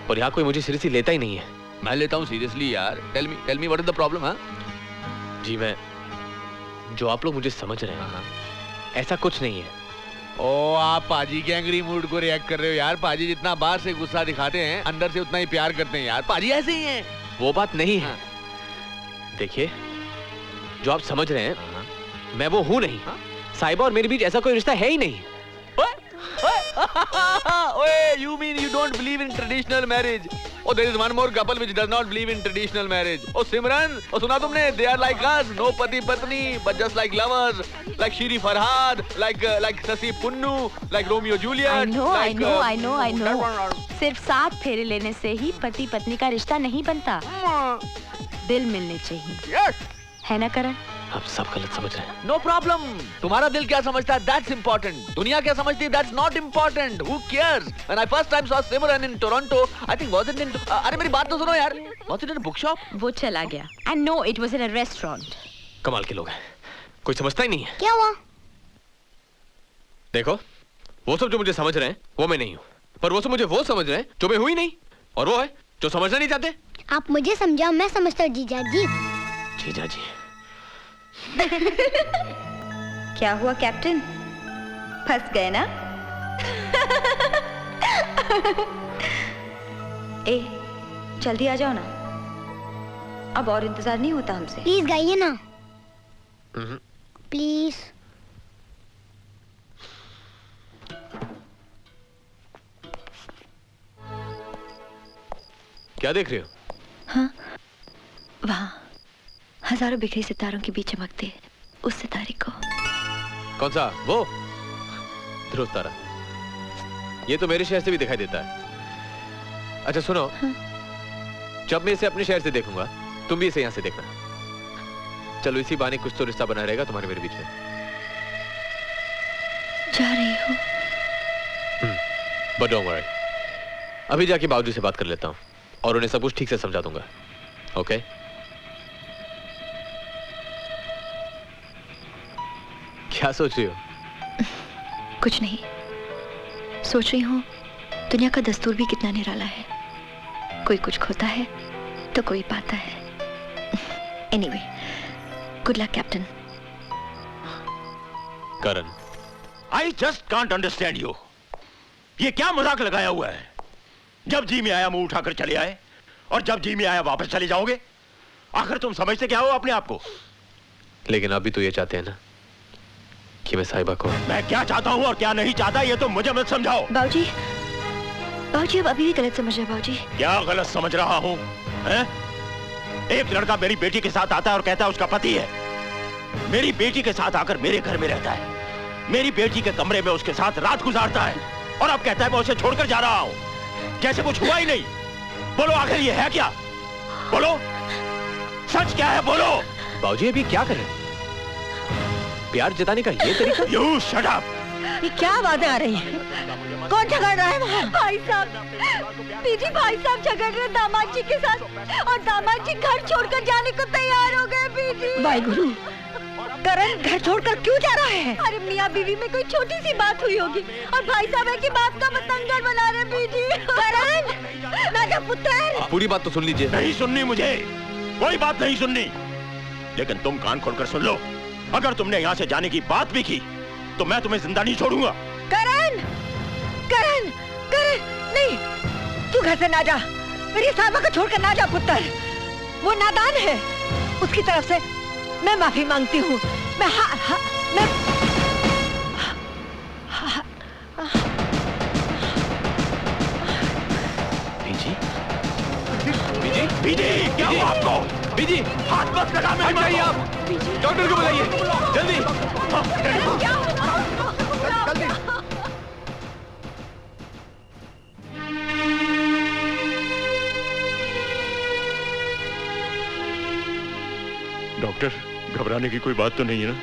और यहाँ कोई मुझे सीरियसली लेता ही नहीं है। मैं लेता हूँ सीरियसली यार। Tell me what is the problem? जी मैं, जो आप लोग मुझे समझ रहे हैं ऐसा कुछ नहीं है। ओ आप पाजी के एंग्री मूड को रिएक्ट कर रहे हो यार। पाजी जितना बाहर से गुस्सा दिखाते हैं, अंदर से उतना ही प्यार करते हैं यार। पाजी ऐसे ही हैं। वो बात नहीं है। देखिए, जो आप समझ रहे हैं मैं वो हूं नहीं। साहिबा और मेरे बीच ऐसा कोई रिश्ता है ही नहीं। Oye, you mean you don't believe in traditional marriage? Oh, there is one more couple which does not believe in traditional marriage. Oh, Simran, oh सुना तुमने? They are like us, no पति पत्नी, but just like lovers, like Shiri Farhad, like Sasi Punnu, like Romeo Juliet. I know. सिर्फ 7 फेरे लेने से ही पति पत्नी का रिश्ता नहीं बनता, दिल मिलने चाहिए। Yes. है ना करण? आप सब गलत समझ रहे हैं। No problem. तुम्हारा दिल क्या समझता है? That's important. दुनिया क्या समझती है? That's not important. Who cares? When I first time saw Simran in Toronto, I think was it in? अरे मेरी बात तो सुनो यार. Was it in a bookshop? वो चला गया। And no, it was in a restaurant. कमाल के लोग हैं, कोई समझता ही नहीं है। क्या हुआ? देखो, वो सब जो मुझे समझ रहे हैं वो मैं नहीं हूँ, पर वो सब मुझे वो समझ रहे हैं जो मैं हुई नहीं, और वो है जो समझना नहीं चाहते। आप मुझे समझाओ, मैं समझता हूँ जीजा जी। जीजा जी। क्या हुआ कैप्टन, फंस गए ना? ए, जल्दी आ जाओ ना, अब और इंतजार नहीं होता हमसे। प्लीज गाइए ना, प्लीज। क्या देख रहे हो? हाँ, वहाँ हजारों बिखरे सितारों के बीच चमकते उस सितारे को। कौन सा? वो ध्रुव तारा। ये तो मेरे शहर से भी दिखाई देता है। अच्छा सुनो, हाँ? जब मैं इसे अपने शहर से देखूंगा, तुम भी इसे यहाँ से देखना। चलो इसी बहाने कुछ तो रिश्ता बना रहेगा तुम्हारे मेरे बीच में। जा रही हो? But don't worry, अभी जाके बाबूजी से बात कर लेता हूँ और उन्हें सब कुछ ठीक से समझा दूंगा। ओके? क्या सोच रही हो? कुछ नहीं, सोच रही हूँ दुनिया का दस्तूर भी कितना निराला है। कोई कुछ खोता है तो कोई पाता है। Anyway, good luck captain. Karan, I just can't understand you. ये क्या मजाक लगाया हुआ है? जब जी में आया मुंह उठाकर चले आए, और जब जी में आया वापस चले जाओगे। आखिर तुम समझते क्या हो अपने आप को? लेकिन अभी तो ये चाहते हैं ना कि मैं साहिबा को। मैं क्या चाहता हूँ और क्या नहीं चाहता ये तो मुझे मत समझाओ। बाबूजी, बाबूजी अब अभी भी गलत समझ रहे हैं बाबूजी। क्या गलत समझ रहा हूँ? एक लड़का मेरी बेटी के साथ आता है और कहता है उसका पति है। मेरी बेटी के साथ आकर मेरे घर में रहता है, मेरी बेटी के कमरे में उसके साथ रात गुजारता है, और अब कहता है मैं उसे छोड़कर जा रहा हूँ, जैसे कुछ हुआ ही नहीं। बोलो आखिर ये है क्या? बोलो, सच क्या है? बोलो। बाबूजी अभी क्या कर रहे हैं? प्यार जताने का ये तरीका? You shut up! ये क्या बातें आ रही हैं? कौन झगड़ रहा है वहाँ? भाई साहब, बीजी भाई साहब झगड़ रहे दामाद जी के साथ, और दामाद जी घर छोड़कर जाने को तैयार हो गए। बीजी भाई गुरु, करण घर छोड़कर क्यों जा रहा है? अरे मियाँ बीवी में कोई छोटी सी बात हुई होगी, और भाई साहब है कि बात का बतंगड़ बना रहे। बीजी करण, मेरा पुत्र। पूरी बात तो सुन लीजिए। नहीं सुननी मुझे, कोई बात नहीं सुननी। लेकिन तुम कान खोलकर सुन लो, अगर तुमने यहाँ से जाने की बात भी की तो मैं तुम्हें जिंदा नहीं छोड़ूंगा। करण, करण, करण, नहीं, तू घर से ना जा। मेरी साहिबा को छोड़कर ना जा पुत्र, वो नादान है। उसकी तरफ से मैं माफी मांगती हूँ। मैं बीजी, बीजी, क्या हुआ आपको? बीजी, हाथ मत लगा मेरे चाहिए आप। डॉक्टर को बुलाइए, जल्दी। डॉक्टर, घबराने की कोई बात तो नहीं है ना?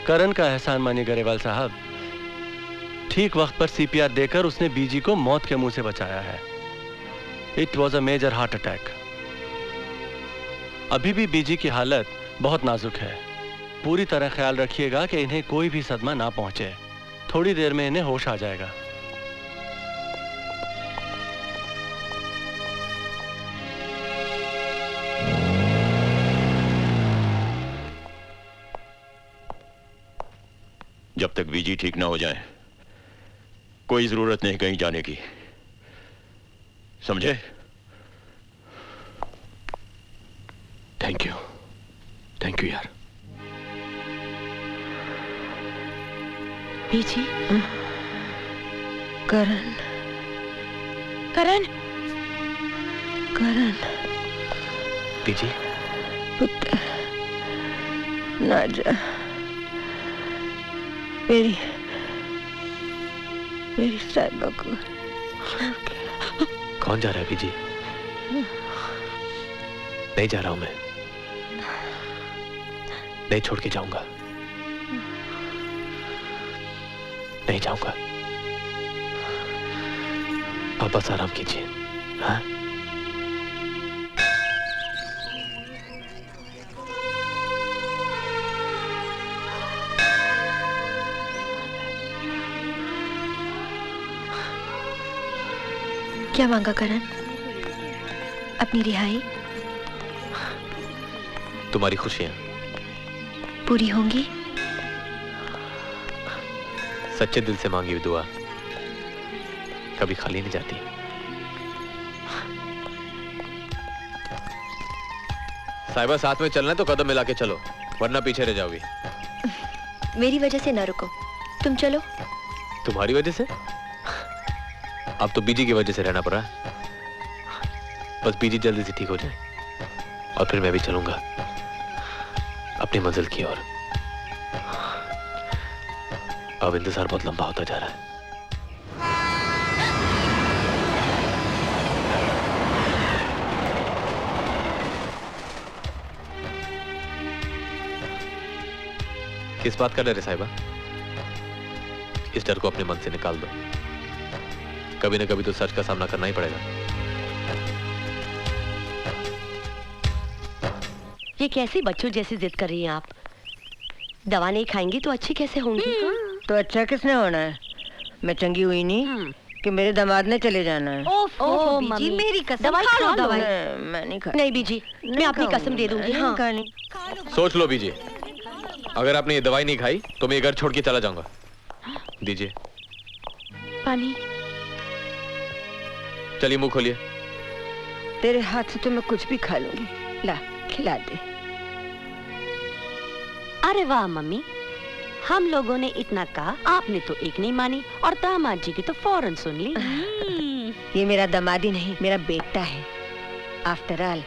करण का एहसान मानिए गरेवाल साहब। ठीक वक्त पर सीपीआर देकर उसने बीजी को मौत के मुंह से बचाया है। It was a major heart attack. अभी भी बीजी की हालत बहुत नाजुक है। पूरी तरह ख्याल रखिएगा कि इन्हें कोई भी सदमा ना पहुंचे। थोड़ी देर में इन्हें होश आ जाएगा। जब तक बीजी ठीक ना हो जाए कोई जरूरत नहीं कहीं जाने की, समझे? थैंक यू यार। बीजी, करण, करण, करण, बीजी, पुत्र, ना जा। मेरी साहिबा को। कौन जा रहा है बीजी? नहीं जा रहा हूं मैं, नहीं छोड़ के जाऊंगा, नहीं जाऊंगा। आप बस आराम कीजिए। हाँ? क्या मांगा करण? अपनी रिहाई? तुम्हारी खुशियां पूरी होंगी? सच्चे दिल से मांगी हुई दुआ कभी खाली नहीं जाती। साहिबा, साथ में चलना है तो कदम मिला के चलो, वरना पीछे रह जाओगी। मेरी वजह से ना रुको, तुम चलो। तुम्हारी वजह से? अब तो बीजी की वजह से रहना पड़ रहा है। बस बीजी जल्दी से ठीक हो जाए और फिर मैं भी चलूंगा अपनी मंजिल की ओर। अब इंतजार बहुत लंबा होता जा रहा है। किस बात का डर है साहिबा? इस डर को अपने मन से निकाल दो। कभी ना कभी तो सच का सामना करना ही पड़ेगा। ये कैसी बच्चों जैसी जिद कर रही हैं आप? दवा नहीं खाएंगी तो अच्छी कैसे होंगी? तो अच्छा किसने होना है? मैं चंगी हुई नहीं कि मेरे दामाद ने चले जाना है। ओह बीजी, मेरी कसम, दवाई खा लो खा लो। दवाई। मैं नहीं खा नहीं बीजी, मैं अपनी कसम दे दूंगी। हाँ। सोच लो बीजी, अगर आपने ये दवाई नहीं खाई तो मैं ये घर छोड़ के चला जाऊंगा। दीजिए पानी। चलिए मुंह खोलिए। तेरे हाथ से तो मैं कुछ भी खा लूंगी। ला खिला दे। अरे वाह मम्मी, हम लोगों ने इतना कहा, आपने तो एक नहीं मानी और दामाद जी की तो फौरन सुन ली। ये मेरा दामादी नहीं, मेरा बेटा है। After all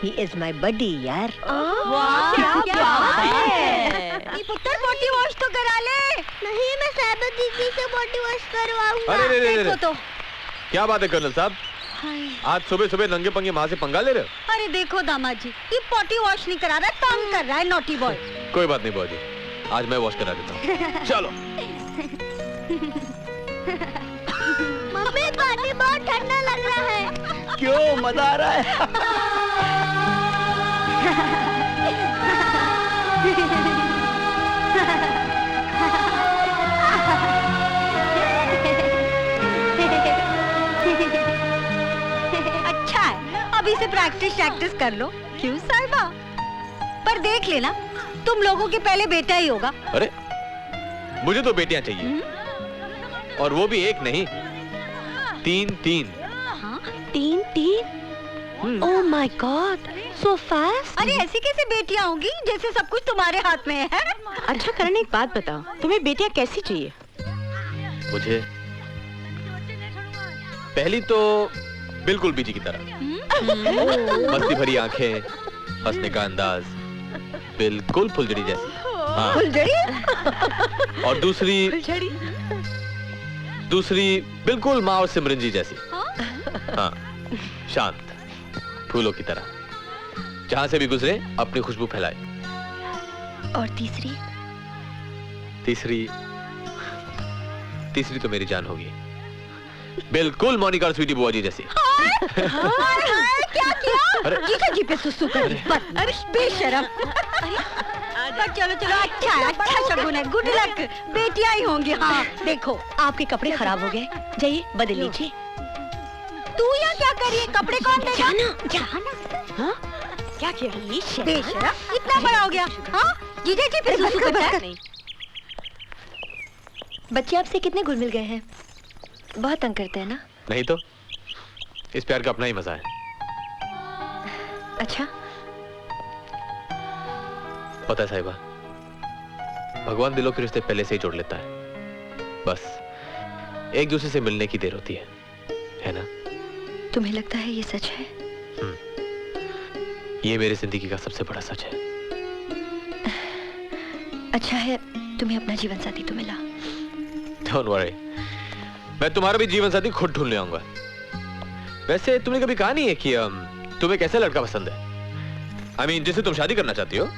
he is my buddy यार। वाह क्या बात है। पुत्र बॉडी वॉश तो करा ले। नहीं, मैं साहिबा दीदी से बॉडी वॉश करवाऊंगा। अरे देखो तो। क्या बात है कर्नल साहब, आज सुबह सुबह नंगे पंगे माँ से पंगा ले रहे हो? अरे देखो दामाद जी, ये पॉटी वॉश नहीं करा रहा, तंग कर रहा है, नॉटी बॉय। कोई बात नहीं बुआ जी, आज मैं वॉश करा देता हूँ। चलो। मम्मी पानी बहुत ठंडा लग रहा है। क्यों मजा आ रहा है? अच्छा है, अभी से प्रैक्टिस कर लो। क्यों साहिबा? पर देख लेना, तुम लोगों के पहले बेटा ही होगा। अरे मुझे तो बेटियां चाहिए, और वो भी एक नहीं, तीन। तीन? Oh my God, so fast. अरे ऐसी कैसे बेटियां होंगी जैसे सब कुछ तुम्हारे हाथ में है? अच्छा करण, एक बात बताओ, तुम्हें बेटियां कैसी चाहिए? मुझे पहली तो बिल्कुल बीजी की तरह, मस्ती भरी आंखें, हंसने का अंदाज बिल्कुल फुलझड़ी जैसी। हाँ। फुलझड़ी? और दूसरी बिल्कुल माँ और सिमरन जी जैसी। हाँ, शांत, फूलों की तरह, जहां से भी गुजरे अपनी खुशबू फैलाए। और तीसरी तो मेरी जान होगी, बिल्कुल मोनिका और स्वीटी बुआ जी जैसी। क्या किया? अरे जी पे सुसु कर। अरे बेशरम। पर चलो अच्छा है, अच्छा शगुन है, गुड लक, बेटियां ही होंगी। हाँ देखो, आपके कपड़े खराब हो गए, जाइए बदल लीजिए। तू यहाँ क्या कर रही है? कपड़े कौन देगा? जाना। हाँ? क्या किया? बेशरम, इतना बड़ा हो गया। हाँ? जीजा जी पे सुसु करता है। बच्चे आपसे कितने घुल मिल गए हैं? बहुत तंग करते हैं ना? नहीं तो, इस प्यार का अपना ही मजा है। अच्छा, पता है साहिबा, भगवान दिलों के रिश्ते पहले से ही जोड़ लेता है, बस एक दूसरे से मिलने की देर होती है ना? तुम्हें लगता है ये सच है? ये मेरी जिंदगी का सबसे बड़ा सच है। अच्छा है तुम्हें अपना जीवन साथी तो मिला। Don't worry, मैं तुम्हारा भी जीवन साथी खुद ढूंढ ले आऊंगा। वैसे तुमने कभी कहा नहीं है कि तुम्हें कैसा लड़का पसंद है? I mean, जिससे तुम शादी करना चाहती हो,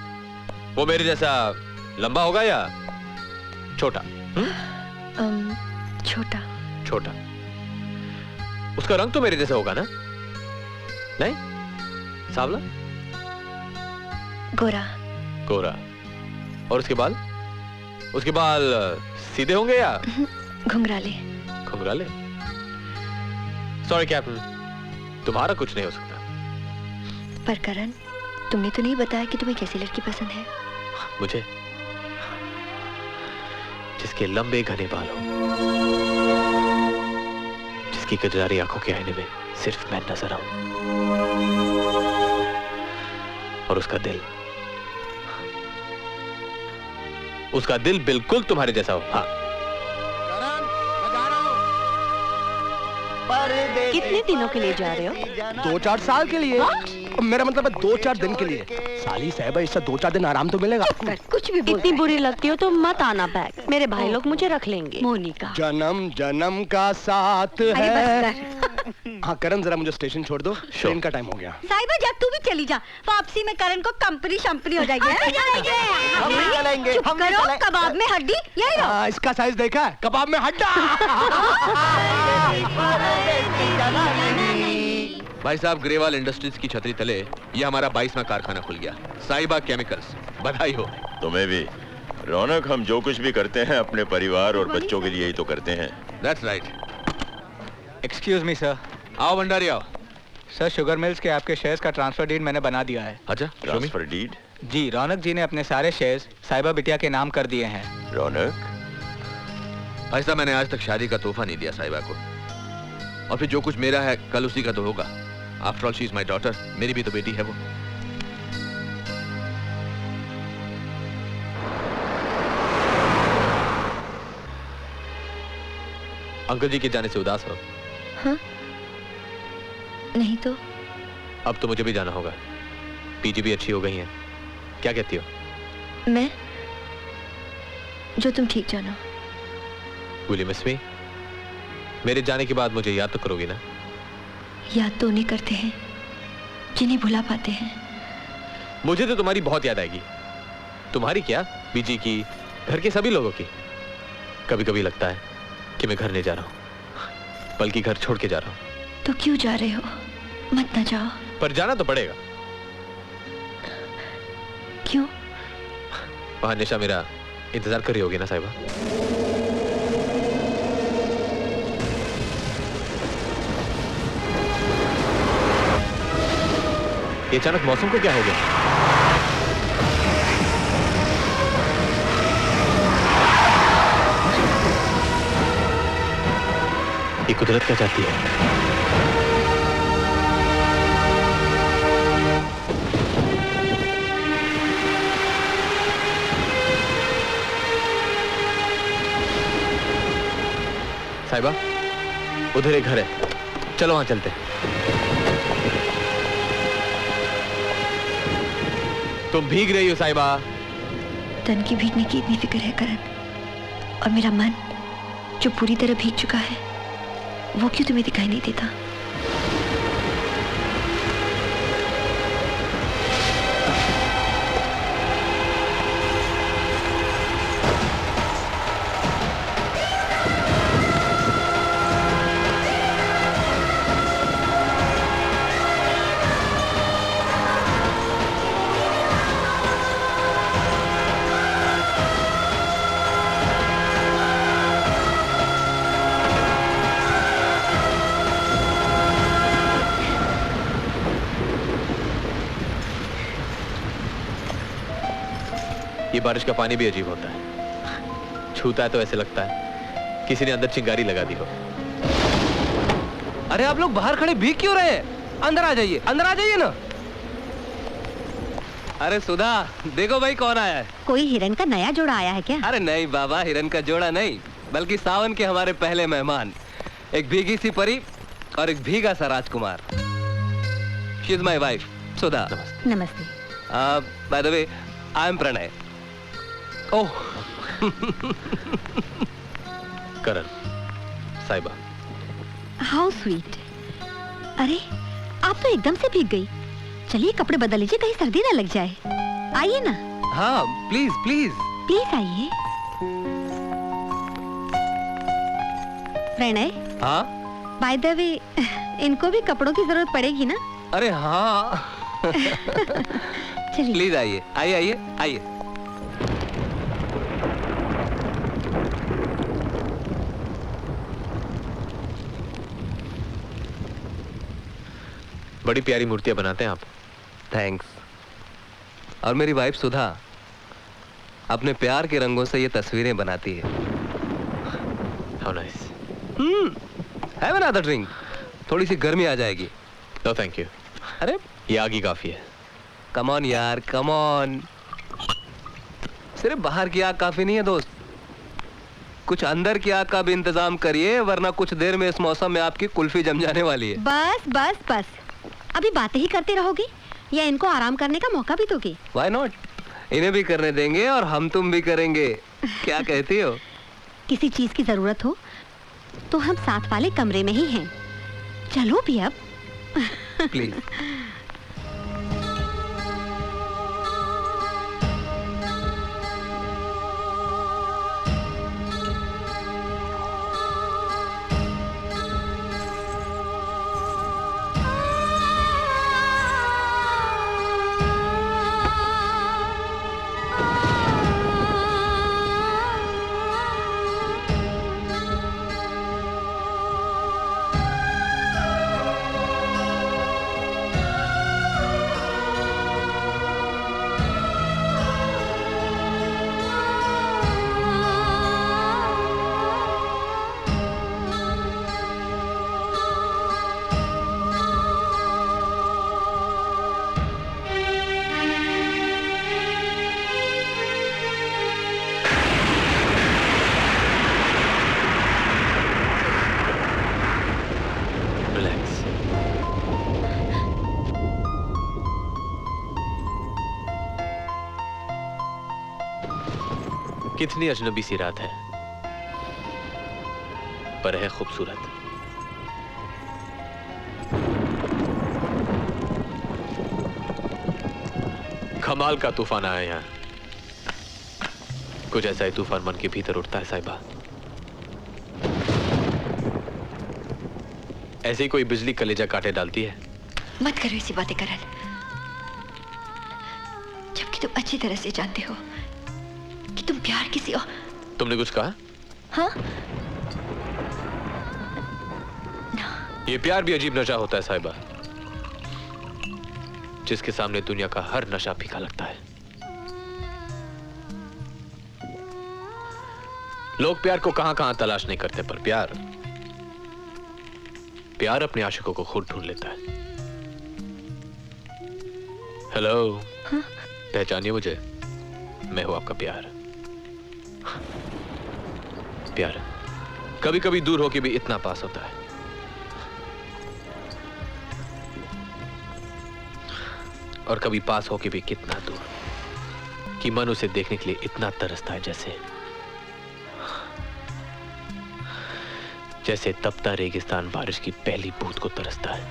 वो मेरे जैसा लंबा होगा या छोटा? छोटा। उसका रंग तो मेरे जैसा होगा ना? नहीं? सांवला? गोरा। और उसके बाल सीधे होंगे या घुंघराले? सॉरी कैप्टन, तुम्हारा कुछ नहीं हो सकता। पर करण, तुमने तो नहीं बताया कि तुम्हें कैसी लड़की पसंद है? मुझे जिसके लंबे घने बाल हो, जिसकी कजरारी आंखों के आईने में सिर्फ मैं नजर आऊं, और उसका दिल बिल्कुल तुम्हारे जैसा हो। हाँ। कितने दिनों के लिए जा रहे हो? 2-4 साल के लिए। मेरा मतलब है 2-4 दिन के लिए। साली साहिबा, इससे 2-4 दिन आराम तो मिलेगा। कुछ भी इतनी बुरी लगती हो तो मत आना बैक, मेरे भाई लोग मुझे रख लेंगे। मोनिका, जन्म का साथ है। हाँ करण, जरा मुझे स्टेशन छोड़ दो, ट्रेन का टाइम हो गया। साहिबा जा, तू भी चली जा, वापसी में करण को कंपनी शंपनी हो जाएगी। हम चलेंगे। चुप करो, कबाब में हड्डी यही रहो। इसका साइज देखा है? कबाब में हड्डा। भाई साहब, ग्रेवाल इंडस्ट्रीज की छतरी तले ये हमारा 22वां कारखाना खुल गया, साहिबा केमिकल्स। बधाई हो। तुम्हें भी। रौनक, हम जो कुछ भी करते हैं अपने परिवार और बच्चों के लिए ही तो करते हैं। That's right. Excuse me sir. आओ भंडारी आओ। सर, शुगर मिल्स के आपके शेयर्स का ट्रांसफर डीड मैंने बना दिया है। अच्छा, ट्रांसफर डीड? जी, रौनक जी ने अपने सारे शेयर्स साहिबा बिटिया के नाम कर दिए हैं। रौनक, भाई साहब, मैंने आज तक शादी का तोहफा नहीं दिया साहिबा को, और फिर जो कुछ मेरा है कल उसी का तो होगा। After all she is my daughter, मेरी भी तो बेटी है वो। अंकल जी के जाने से उदास हो? हाँ? नहीं तो। अब तो मुझे भी जाना होगा। पीजी भी अच्छी हो गई है। क्या कहती हो? मैं? जो तुम ठीक जानो। Will you miss me? मेरे जाने के बाद मुझे याद तो करोगी ना? याद तो उन्हें करते हैं जिन्हें भुला पाते हैं। मुझे तो तुम्हारी बहुत याद आएगी। तुम्हारी क्या, बीजी की, घर के सभी लोगों की। कभी कभी लगता है कि मैं घर नहीं जा रहा हूं, बल्कि घर छोड़ के जा रहा हूं। तो क्यों जा रहे हो? मत ना जाओ। पर जाना तो पड़ेगा। क्यों? वहां निशा मेरा इंतजार कर रही होगी ना साहिबा? ये अचानक मौसम को क्या हो गया? ये कुदरत क्या चाहती है? साहिबा, उधर एक घर है, चलो वहां चलते हैं। तुम भीग रही हो साहिबा। तन की भीगने की इतनी फिक्र है करण, और मेरा मन जो पूरी तरह भीग चुका है वो क्यों तुम्हें दिखाई नहीं देता? ये बारिश का पानी भी अजीब होता है। छूता है तो ऐसे लगता है किसी ने अंदर चिंगारी लगा दी हो। अरे आप लोग बाहर खड़े भीग क्यों रहे हैं? अंदर आ जाइए, अंदर आ जाइए ना। अरे सुधा, देखो भाई कौन आया है। कोई हिरन का नया जोड़ा आया है क्या? अरे नहीं बाबा, हिरन का जोड़ा नहीं, बल्कि सावन के हमारे पहले मेहमान। एक भीगी सी परी और एक भीगा सा राजकुमार। She is my wife Sudha. नमस्ते। By the way, I am Pranay. Oh Karan, Sahiba. How sweet. अरे आप तो एकदम से भीग गई। चलिए कपड़े बदल लीजिए, कहीं सर्दी ना लग जाए। आइए ना। हाँ प्लीज प्लीज प्लीज आइए। प्रणय। हाँ बाय द वे, इनको भी कपड़ों की जरूरत पड़ेगी ना? अरे हाँ चलिए प्लीज आइए आइए आइए आइए। बड़ी प्यारी मूर्तियां बनाते हैं आप। थैंक्स। और मेरी वाइफ सुधा अपने प्यार के रंगों से ये तस्वीरें बनाती है। How nice. Have another drink. थोड़ी सी गर्मी आ जाएगी। No thank you. अरे ये आग ही काफी है। कम ऑन यार, कम ऑन। सिर्फ बाहर की आग काफी नहीं है दोस्त, कुछ अंदर की आग का भी इंतजाम करिए, वरना कुछ देर में इस मौसम में आपकी कुल्फी जम जाने वाली है। बस बस बस, अभी बातें ही करते रहोगे या इनको आराम करने का मौका भी दोगे? Why not? इन्हें भी करने देंगे और हम तुम भी करेंगे। क्या कहती हो? किसी चीज की जरूरत हो तो हम साथ वाले कमरे में ही हैं। चलो भी अब। प्लीज। कितनी अजनबी सी रात है, पर है खूबसूरत। कमाल का तूफान आया यहाँ। कुछ ऐसा ही तूफान मन के भीतर उठता है साहिबा। ऐसे ही कोई बिजली कलेजा काटे डालती है। मत करो ऐसी बातें करण, जबकि तुम अच्छी तरह से जानते हो कि तुम प्यार किसी और। तुमने कुछ कहा? हाँ? ये प्यार भी अजीब नशा होता है साहिबा, जिसके सामने दुनिया का हर नशा फीका लगता है। लोग प्यार को कहां कहां तलाश नहीं करते, पर प्यार अपने आशिकों को खुद ढूंढ लेता है। हेलो, पहचानिए मुझे, मैं हूं आपका प्यार। प्यार कभी कभी दूर होके भी इतना पास होता है। और कभी पास होके भी कितना दूर कि मन उसे देखने के लिए इतना तरसता है, जैसे तपता रेगिस्तान बारिश की पहली बूंद को तरसता है।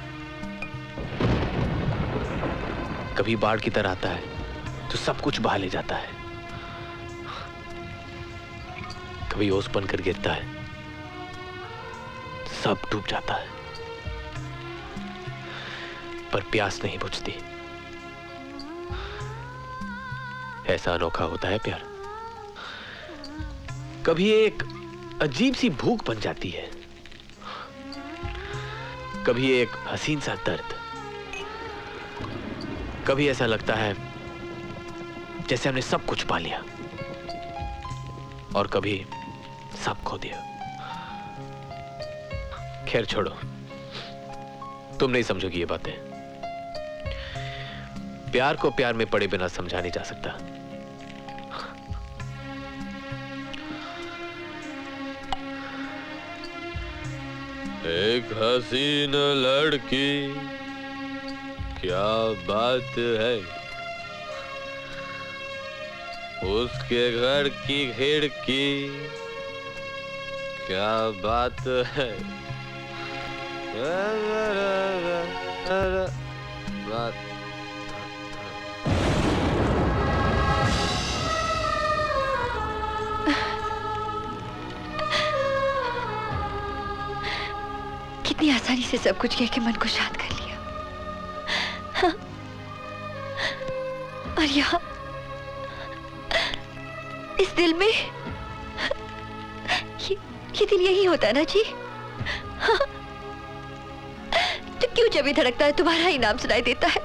कभी बाढ़ की तरह आता है तो सब कुछ बहा ले जाता है, कभी ओस बनकर गिरता है, सब डूब जाता है, पर प्यास नहीं बुझती। ऐसा अनोखा होता है प्यार। कभी एक अजीब सी भूख बन जाती है, कभी एक हसीन सा दर्द, कभी ऐसा लगता है जैसे हमने सब कुछ पा लिया, और कभी सब खो दिया। खैर छोड़ो, तुम नहीं समझोगी ये बातें। प्यार को प्यार में पड़े बिना समझा नहीं जा सकता। एक हसीन लड़की, क्या बात है, उसके घर की खिड़की, क्या बात है, बात। कितनी आसानी से सब कुछ कह के मन को शांत कर लिया। हाँ? और यहाँ इस दिल में ये दिल यही होता है ना जी? हाँ? तो क्यों जब भी धड़कता है तुम्हारा ही नाम सुनाई देता है?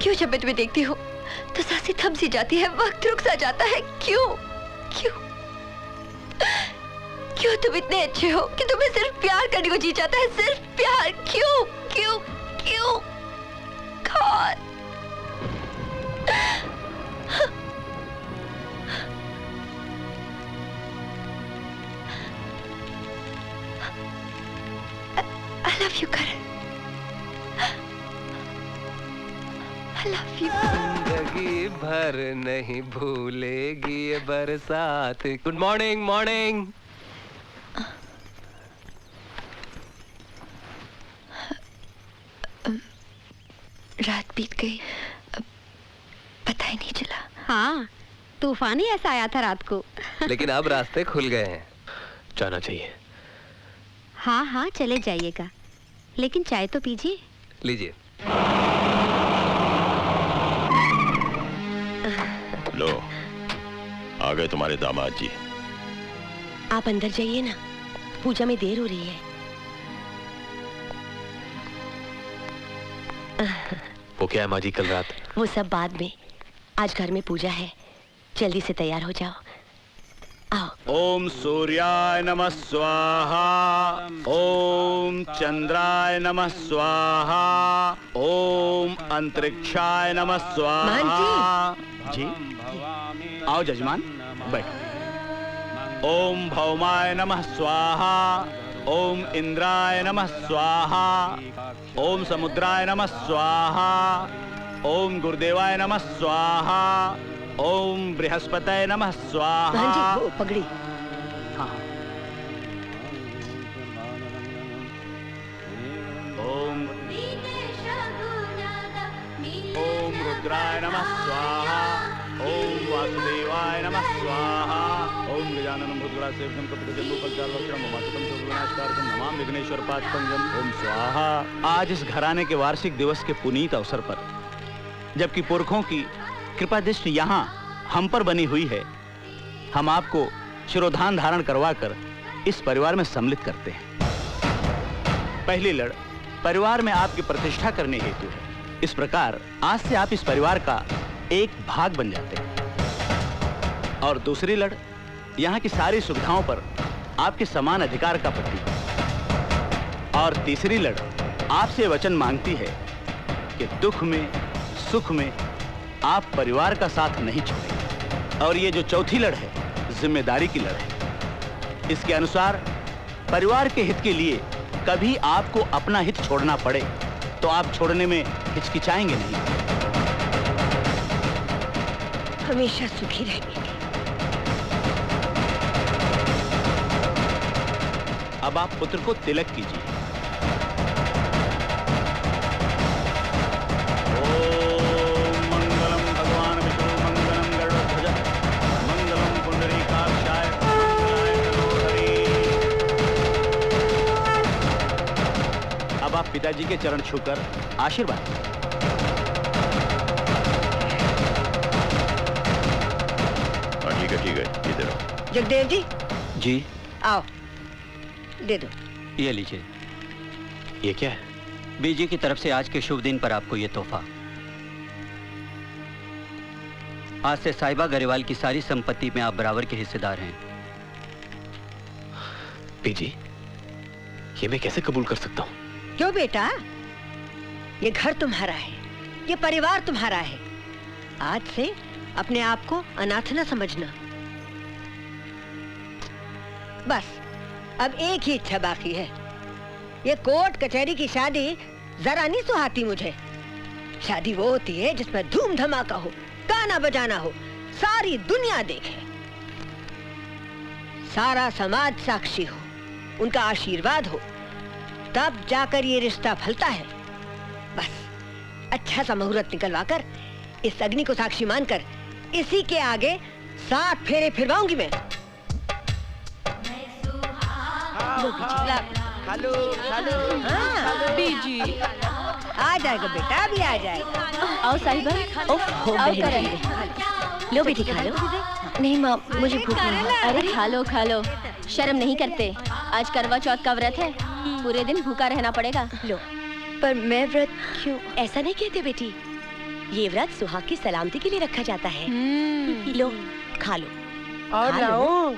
क्यों जब मैं तुम्हें देखती हूँ तो सांसें थम सी जाती है, वक्त रुक सा जाता है? क्यों क्यों क्यों तुम इतने अच्छे हो कि तुम्हें सिर्फ प्यार करने को जी जाता है? सिर्फ प्यार, क्यों क्यों क्यों? God. I love you, Karan. I love you. जिंदगी भर नहीं भूलेगी ये बरसात। Good morning, morning. रात बीत गई, पता ही नहीं चला। हाँ, तूफान ही ऐसा आया था रात को। लेकिन अब रास्ते खुल गए हैं। जाना चाहिए। हाँ हाँ, चले जाइएगा, लेकिन चाय तो पीजिए। लीजिए। लो, आ गए तुम्हारे दामाद जी। आप अंदर जाइए ना, पूजा में देर हो रही है। वो क्या है माँ जी, कल रात? वो सब बाद में, आज घर में पूजा है, जल्दी से तैयार हो जाओ। आओ। ओम सूर्याय नमः स्वाहा, ओम चंद्राय नमः स्वाहा, ओम अंतरिक्षाय नमः स्वाहा। जी आओ जजमान, बैठो। ओम भौमाय नमः स्वाहा, ओम इंद्राय नमः स्वाहा, ओम समुद्राय नमः स्वाहा, ओम गुरुदेवाय नमः स्वाहा, ओम बृहस्पतये नमः स्वाहा। हाँ जी, वो पगड़ी। हाँ। ओम रुद्राय नमः स्वाहा। ओम वासुदेवाय नमः स्वाहा। ओम गजाननं भूतगणासेवितं कपितजम्बूफलचारुभक्षणं उमासुतं सर्वविनाशकारकं नमामि विघ्नेश्वरपादपंकजं। ओम स्वाहा। आज इस घराने के वार्षिक दिवस के पुनीत अवसर पर, जबकि पुरखों की कृपा दृष्टि यहाँ हम पर बनी हुई है, हम आपको शिरोधान धारण करवाकर इस परिवार में सम्मिलित करते हैं। पहली लड़ परिवार में आपकी प्रतिष्ठा करने हेतु है। इस प्रकार आज से आप इस परिवार का एक भाग बन जाते हैं। और दूसरी लड़ यहाँ की सारी सुविधाओं पर आपके समान अधिकार का प्रतीक। और तीसरी लड़ आपसे वचन मांगती है कि दुख में सुख में आप परिवार का साथ नहीं छोड़ेंगे। और ये जो चौथी लड़ है, जिम्मेदारी की लड़ है। इसके अनुसार परिवार के हित के लिए कभी आपको अपना हित छोड़ना पड़े तो आप छोड़ने में हिचकिचाएंगे नहीं। हमेशा सुखी रहेंगे। अब आप पुत्र को तिलक कीजिए। ओम मंगलम भगवान विष्णु मंगलम गरुड़ध्वज मंगलम पुंडरीकाक्षाय मंगलाय तनोहरि। अब आप पिताजी के चरण छूकर आशीर्वाद। ठीक है, इधर आओ। जगदेव जी जी आओ, दे दो। ये लीजिए। ये क्या है? बीजी की तरफ से आज के शुभ दिन पर आपको ये तोहफा। आज से साहिबा गरेवाल की सारी संपत्ति में आप बराबर के हिस्सेदार हैं। बीजी, ये मैं कैसे कबूल कर सकता हूँ? क्यों बेटा, ये घर तुम्हारा है, ये परिवार तुम्हारा है। आज से अपने आप को अनाथ न समझना। बस अब एक ही इच्छा बाकी है। ये कोर्ट कचहरी की शादी जरा नहीं सुहाती मुझे। शादी वो होती है जिसमें धूम धमाका हो, गाना बजाना हो, सारी दुनिया देखे, सारा समाज साक्षी हो, उनका आशीर्वाद हो, तब जाकर ये रिश्ता फलता है। बस अच्छा सा मुहूर्त निकलवाकर इस अग्नि को साक्षी मानकर इसी के आगे 7 फेरे फिरवाऊंगी मैं। खालू, खालू, हाँ, बीजी आ जाएगा बेटा, अभी आ जाएगा। आओ साहिबा, आओ लो बेटी, खा लो। नहीं माँ, मुझे भूख नहीं है। अरे खा लो खा लो, शर्म नहीं करते? आज करवा चौथ का व्रत है, पूरे दिन भूखा रहना पड़ेगा। लो। पर मैं व्रत क्यों? ऐसा नहीं कहते बेटी, ये व्रत सुहाग की सलामती के लिए रखा जाता है। लो खा लो। और लाओ।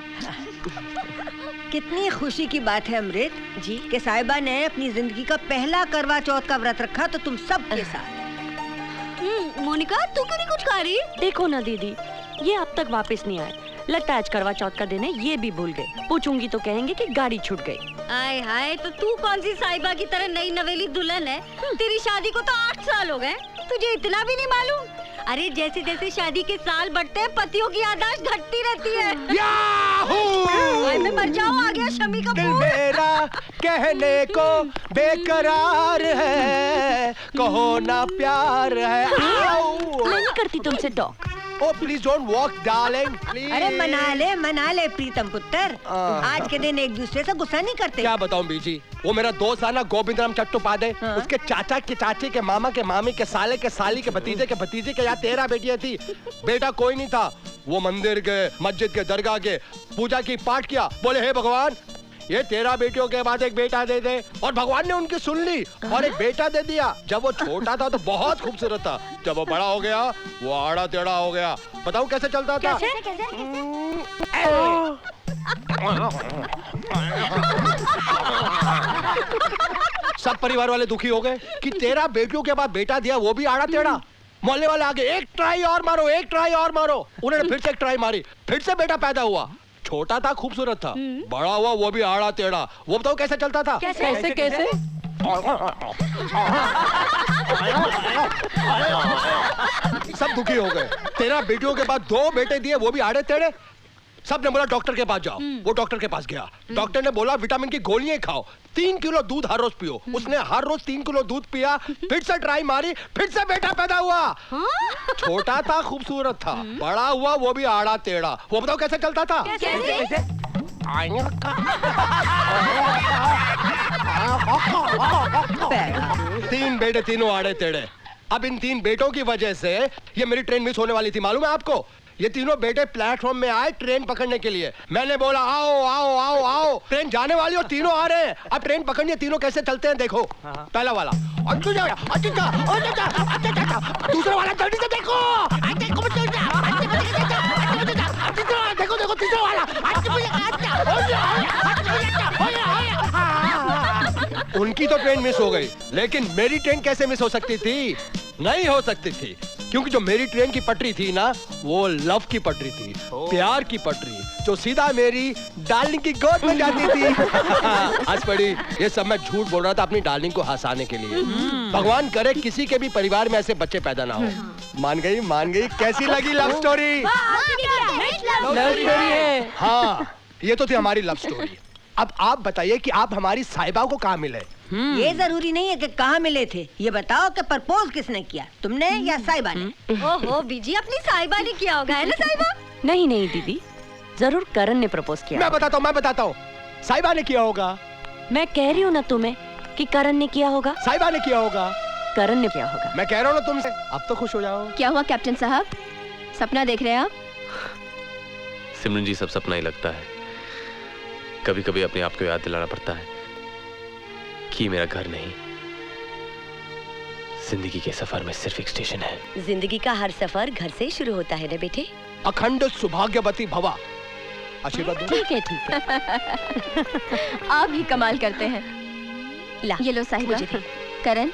कितनी खुशी की बात है अमृत जी कि साहिबा ने अपनी जिंदगी का पहला करवा चौथ का व्रत रखा, तो तुम सब के साथ। मोनिका, तू क्यों नहीं कुछ खा रही? देखो ना दीदी, ये अब तक वापस नहीं आए। लगता है आज करवा चौथ का दिन है, ये भी भूल गए। पूछूंगी तो कहेंगे कि गाड़ी छूट गई। आय हाय, तो तू कौन सी साहिबा की तरह नई नवेली दुल्हन है? तेरी शादी को तो 8 साल हो गए, तुझे इतना भी नहीं मालूम? अरे जैसे जैसे शादी के साल बढ़ते हैं, पतियों की याददाश्त घटती रहती है। याहू! मैं मर जाऊं, आ गया शमी का दिल मेरा कहने को बेकरार है, कहो ना प्यार है। मैं नहीं करती तुमसे talk. Oh, please don't walk, darling, please. अरे मना ले प्रीतम पुत्र। आज के दिन एक दूसरे से गुस्सा नहीं करते। क्या बताऊं बीजी, वो मेरा दोस्त है ना गोविंदराम चट्टोपाध्याय, उसके चाचा के चाची के मामा के मामी के साले के साली के भतीजे के भतीजे के यहाँ 13 बेटियां थी। बेटा कोई नहीं था। वो मंदिर गए, मस्जिद के दरगाह के पूजा की पाठ किया, बोले हे भगवान ये 13 बेटियों के बाद एक बेटा दे दे, और भगवान ने उनकी सुन ली और एक बेटा दे दिया। जब वो छोटा था तो बहुत खूबसूरत था, जब वो बड़ा हो गया वो आड़ा टेढ़ा हो गया। बताऊं कैसे चलता था? सब परिवार वाले दुखी हो गए कि 13 बेटियों के बाद बेटा दिया, वो भी आड़ा टेढ़ा। मोहल्ले वाले आगे एक ट्राई और मारो, एक ट्राई और मारो। उन्होंने फिर से एक ट्राई मारी, फिर से बेटा पैदा हुआ। छोटा था, खूबसूरत था, बड़ा हुआ वो भी आड़ा टेढ़ा। वो बताओ कैसे चलता था? कैसे? सब दुखी हो गए। तेरा बेटियों के बाद 2 बेटे दिए, वो भी आड़े टेढ़े। सब ने बोला डॉक्टर के पास जाओ। वो डॉक्टर के पास गया। डॉक्टर ने बोला विटामिन की गोलियां खाओ, 3 किलो दूध हर रोज पियो। उसने हर रोज 3 किलो दूध पिया, फिर से ट्राई मारी, फिर से बेटा पैदा हुआ। छोटा था, खूबसूरत था। बड़ा हुआ, वो भी आड़ा टेढ़ा। वो बताओ कैसे चलता था? कैसे? 3 बेटे, तीनों आड़े टेढ़े। अब इन 3 बेटों की वजह से ये मेरी ट्रेन मिस होने वाली थी, मालूम है आपको? ये तीनों बेटे प्लेटफॉर्म में आए ट्रेन पकड़ने के लिए। मैंने बोला आओ आओ आओ आओ, ट्रेन जाने वाली और तीनों आ रहे हैं। अब ट्रेन पकड़नी है, तीनों कैसे चलते हैं देखो। पहला वाला दूसरा वाला जल्दी से देखो, देखो देखो तीसरा वाला। उनकी तो ट्रेन मिस हो गई, लेकिन मेरी ट्रेन कैसे मिस हो सकती थी? नहीं हो सकती थी, क्योंकि जो मेरी ट्रेन की पटरी थी ना, वो लव की पटरी थी, प्यार की पटरी, जो सीधा मेरी डार्लिंग की गोद में जाती थी। आज पड़ी, ये सब मैं झूठ बोल रहा था अपनी डार्लिंग को हंसाने के लिए। भगवान करे किसी के भी परिवार में ऐसे बच्चे पैदा ना हो। मान गई, मान गई। कैसी लगी लव स्टोरी? लव स्टोरी है। हाँ, ये तो थी हमारी लव स्टोरी। अब आप बताइए कि आप हमारी साहिबा को कहाँ मिले? ये जरूरी नहीं है कि कहाँ मिले थे, ये बताओ कि प्रपोज किसने किया, तुमने या साहिबा ने? ओहो बीजी, अपनी साहिबा ने किया होगा, है ना साहिबा? नहीं नहीं दीदी, जरूर करण ने प्रपोज किया। मैं बताता हूँ। साहिबा ने किया होगा। मैं कह रही हूँ ना तुम्हें कि करण ने किया होगा। साहिबा ने किया होगा। करण ने किया होगा। मैं कह रहा हूँ ना तुमसे, अब तो खुश हो जाओ। क्या हुआ कैप्टन साहब, सपना देख रहे हैं आप? सिमरन जी, सब सपना ही लगता है। कभी कभी अपने आप को याद दिलाना पड़ता है कि मेरा घर नहीं, जिंदगी के सफर में सिर्फ एक स्टेशन है। जिंदगी का हर सफर घर से शुरू होता है ना बेटे। अखंड सौभाग्यवती भवा। आशीर्वाद दो। ठीक है ठीक है। आप भी कमाल करते हैं। ला, ये लो साहिबा। करण,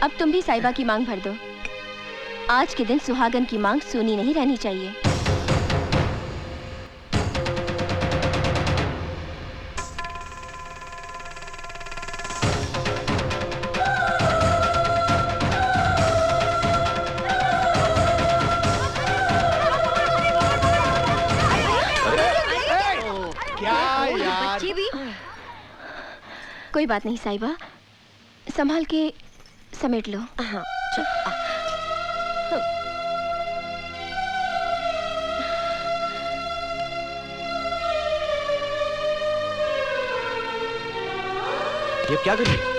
अब तुम भी साहिबा की मांग भर दो। आज के दिन सुहागन की मांग सुनी नहीं रहनी चाहिए। कोई बात नहीं साहिबा, संभाल के समेट लो। हाँ, ये क्या कर रही है?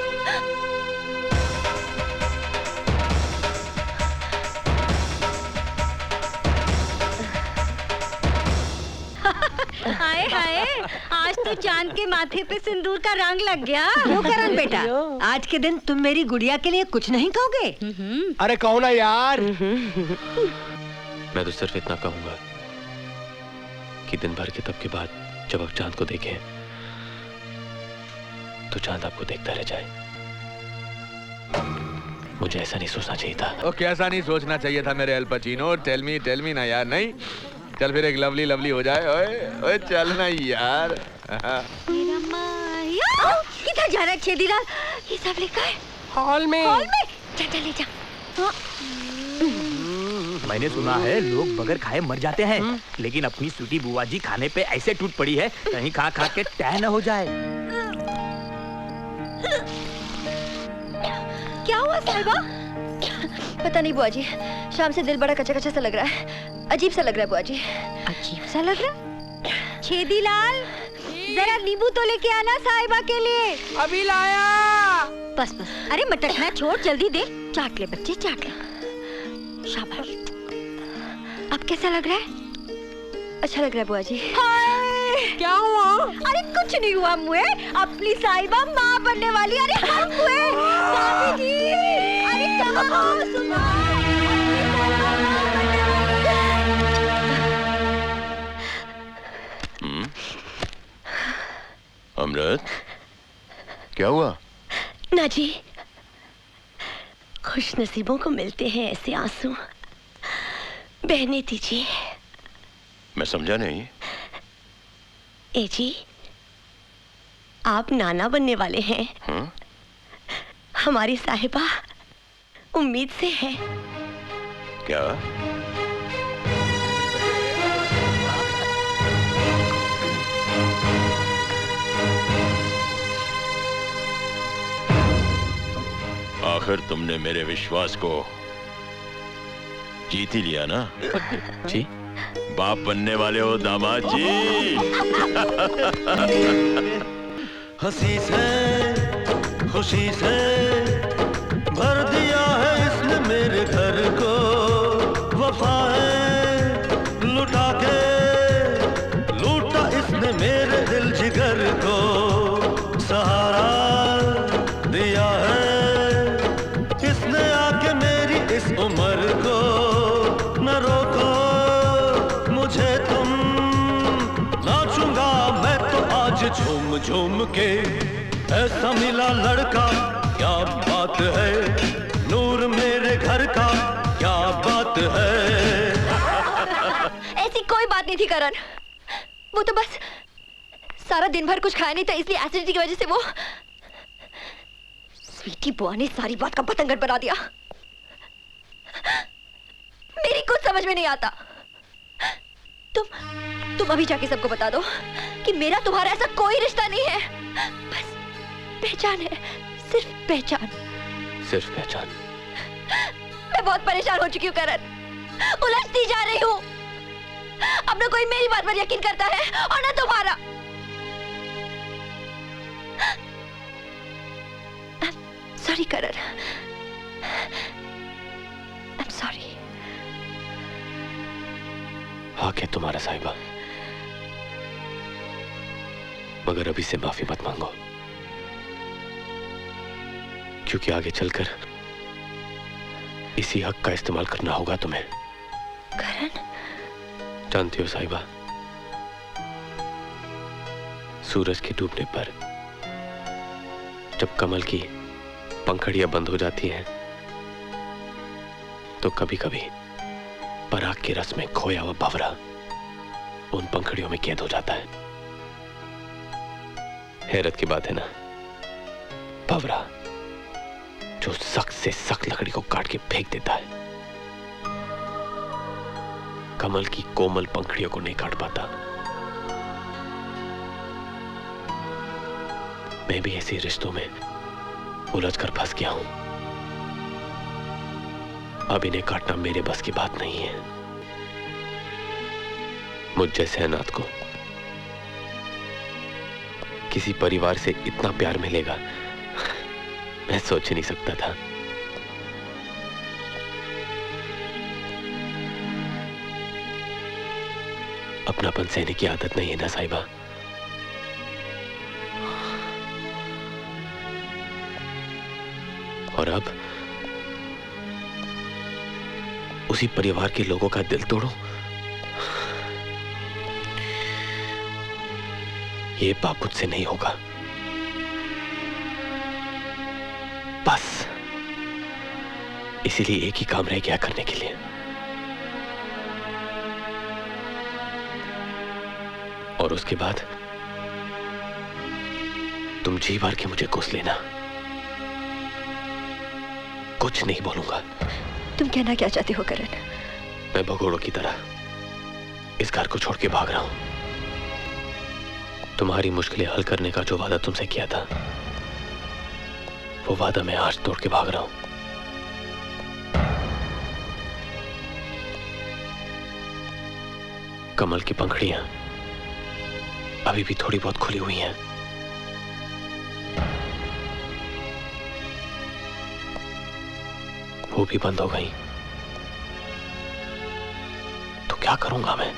हाय हाय, आज तो चांद के माथे पे सिंदूर का रंग लग गया। क्यों करण बेटा, आज के दिन तुम मेरी गुड़िया के लिए कुछ नहीं कहोगे? अरे कहो ना यार। मैं तो सिर्फ इतना कहूंगा कि दिन भर के तप के बाद जब आप चांद को देखें तो चांद आपको देखता रह जाए। मुझे ऐसा नहीं सोचना चाहिए था। ओ, कैसा नहीं सोचना चाहिए था मेरे अल पचीनो? टेल मी ना यार। नहीं चल फिर एक लवली लवली हो जाए। ओए ओए चल ना यार। किधर जा रहा है छेदीलाल? ये सब लिखा है हॉल में। हॉल में? जा ले जा। मैंने सुना है लोग बगैर खाए मर जाते हैं, लेकिन अपनी स्वीटी बुआ जी खाने पे ऐसे टूट पड़ी है, कहीं खा खा के टह न हो जाए। क्या हुआ साहिबा? पता नहीं बुआ जी, शाम से दिल बड़ा कच्चा कच्चा सा लग रहा है। अजीब सा लग रहा है बुआ जी। अजीब सा लग रहा? छेदीलाल, जरा नींबू तो लेके आना साहिबा के लिए। अभी लाया। बस बस, अरे मटकना छोड़, जल्दी दे। चाट ले बच्चे, चाट ले। शाबाश। अब कैसा लग रहा है? अच्छा लग रहा है बुआ जी। क्या हुआ? अरे कुछ नहीं हुआ मुए, अपनी साहिबा माँ बनने वाली। अरे हम हुए भाभी जी। अरे कहाँ हो सुनो? अमृत, क्या हुआ? ना जी, खुश नसीबों को मिलते हैं ऐसे आंसू, बहने दीजिए। मैं समझा नहीं। ए जी, आप नाना बनने वाले हैं। हमारी साहिबा उम्मीद से है। क्या? आखिर तुमने मेरे विश्वास को जीत ही लिया ना? जी। बाप बनने वाले हो दामाद जी। हंसी से खुशी से भर दिया है इसने मेरे घर को, वफा है लुटा के लूटा इसने मेरे दिल जिगर को, सहारा दिया है इसने आके मेरी इस उम्र को, न रोको मुझे तुम, नाचूंगा मैं तो आज झूम झूम के, ऐसा मिला लड़का क्या बात है, नूर मेरे घर का क्या बात है। ऐसी कोई बात नहीं थी करण, वो तो बस सारा दिन भर कुछ खाया नहीं था, इसलिए एसिडिटी की वजह से वो स्वीटी बुआ ने सारी बात का बतंगड़ बना दिया। मेरी कुछ समझ में नहीं आता। तुम अभी जाके सबको बता दो कि मेरा तुम्हारा ऐसा कोई रिश्ता नहीं है, बस पहचान है, सिर्फ पहचान। सिर्फ पहचान? मैं बहुत परेशान हो चुकी हूँ करण, उलझती जा रही हूँ। अब ना कोई मेरी बात पर यकीन करता है और ना तुम्हारा। Sorry Karan, I'm sorry। आके तुम्हारा साहिबा, मगर अभी से माफी मत मांगो, क्योंकि आगे चलकर इसी हक का इस्तेमाल करना होगा तुम्हें। करण? जानती हो साहिबा, सूरज के डूबने पर जब कमल की पंखड़ियां बंद हो जाती हैं, तो कभी कभी पराग के रस में खोया हुआ भंवरा उन पंखड़ियों में कैद हो जाता है। हैरत की बात है ना, भंवरा जो सख्त से सख्त लकड़ी को काट के फेंक देता है, कमल की कोमल पंखड़ियों को नहीं काट पाता। मैं भी ऐसे रिश्तों में उलझकर फंस गया हूं। अब इन्हें काटना मेरे बस की बात नहीं है। मुझ जैसे अनाथ को किसी परिवार से इतना प्यार मिलेगा, मैं सोच ही नहीं सकता था। अपनापन सहने की आदत नहीं है ना साहिबा। और अब उसी परिवार के लोगों का दिल तोड़ो, ये पाप मुझसे नहीं होगा। बस इसीलिए एक ही काम रह गया करने के लिए, और उसके बाद तुम जी भर के मुझे कोस लेना। कुछ नहीं बोलूंगा। तुम कहना क्या चाहते हो करण? मैं भगोड़ों की तरह इस घर को छोड़ के भाग रहा हूं। तुम्हारी मुश्किलें हल करने का जो वादा तुमसे किया था, वो वादा मैं आज तोड़ के भाग रहा हूं। कमल की पंखड़ियां अभी भी थोड़ी बहुत खुली हुई हैं। वो भी बंद हो गई तो क्या करूंगा मैं?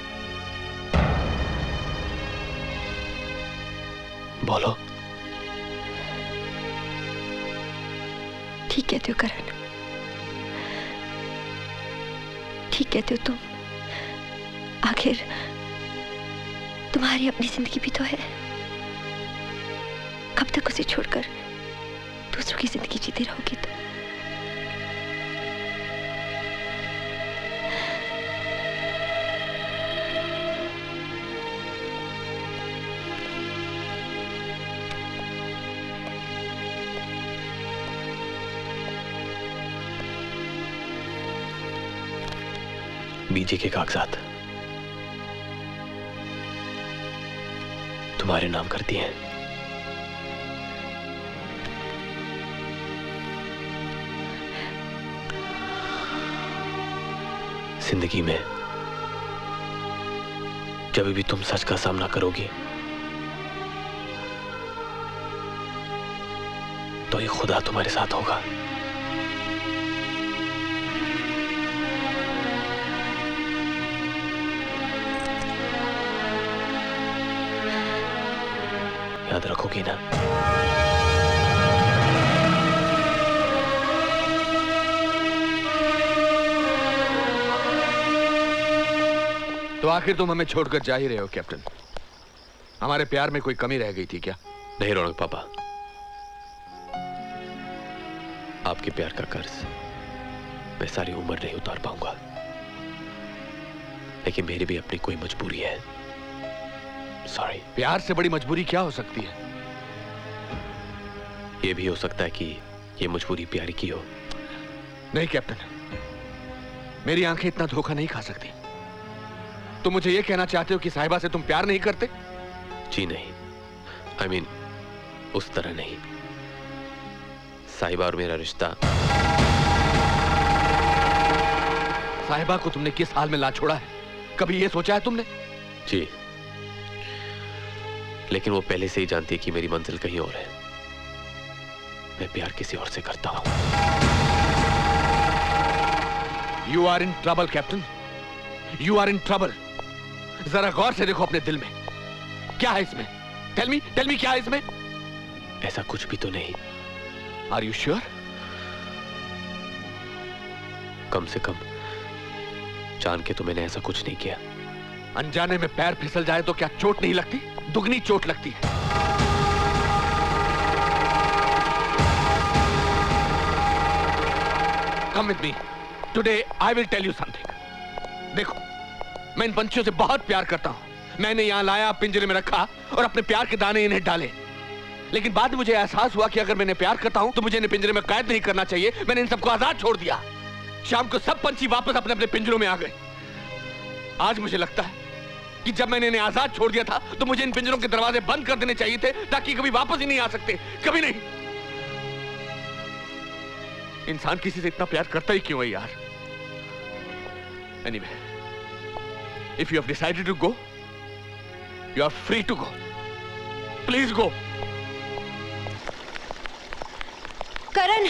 बोलो। ठीक कहते हो करण, ठीक कहते हो तुम। आखिर तुम्हारी अपनी जिंदगी भी तो है। कब तक उसे छोड़कर दूसरों की जिंदगी जीती रहोगी तुम? बीजे के कागजात तुम्हारे नाम कर दिए हैं। जिंदगी में जब भी तुम सच का सामना करोगी तो ये खुदा तुम्हारे साथ होगा। याद रखोगी ना? तो आखिर तुम हमें छोड़कर जा ही रहे हो कैप्टन। हमारे प्यार में कोई कमी रह गई थी क्या? नहीं रौनक पापा, आपके प्यार का कर्ज मैं सारी उम्र नहीं उतार पाऊंगा, लेकिन मेरी भी अपनी कोई मजबूरी है। सॉरी। प्यार से बड़ी मजबूरी क्या हो सकती है? यह भी हो सकता है कि यह मजबूरी प्यार की हो। नहीं कैप्टन, मेरी आंखें इतना धोखा नहीं खा सकती। तुम मुझे यह कहना चाहते हो कि साहिबा से तुम प्यार नहीं करते? जी नहीं, I mean, उस तरह नहीं। साहिबा और मेरा रिश्ता। साहिबा को तुमने किस हाल में ला छोड़ा है, कभी यह सोचा है तुमने? जी, लेकिन वो पहले से ही जानती है कि मेरी मंजिल कहीं और है। मैं प्यार किसी और से करता हूं। You are in trouble, captain. You are in trouble। जरा गौर से देखो अपने दिल में, क्या है इसमें? Tell me क्या है इसमें? ऐसा कुछ भी तो नहीं। Are you sure? कम से कम जान के तो मैंने ऐसा कुछ नहीं किया। अनजाने में पैर फिसल जाए तो क्या चोट नहीं लगती? दुगनी चोट लगती है। Come with me. Today I will tell you something. देखो, मैं इन पंछियों से बहुत प्यार करता हूं। मैंने यहां लाया, पिंजरे में रखा और अपने प्यार के दाने इन्हें डाले। लेकिन बाद में मुझे एहसास हुआ कि अगर मैंने प्यार करता हूं तो मुझे इन्हें पिंजरे में कैद नहीं करना चाहिए। मैंने इन सबको आजाद छोड़ दिया। शाम को सब पंछी वापस अपने अपने पिंजरों में आ गए। आज मुझे लगता है कि जब मैंने इन्हें आजाद छोड़ दिया था तो मुझे इन पिंजरों के दरवाजे बंद कर देने चाहिए थे, ताकि कभी वापस ही नहीं आ सकते। कभी नहीं। इंसान किसी से इतना प्यार करता ही क्यों है यार? Anyway, if you have decided to go, you are free to go. Please go. करण,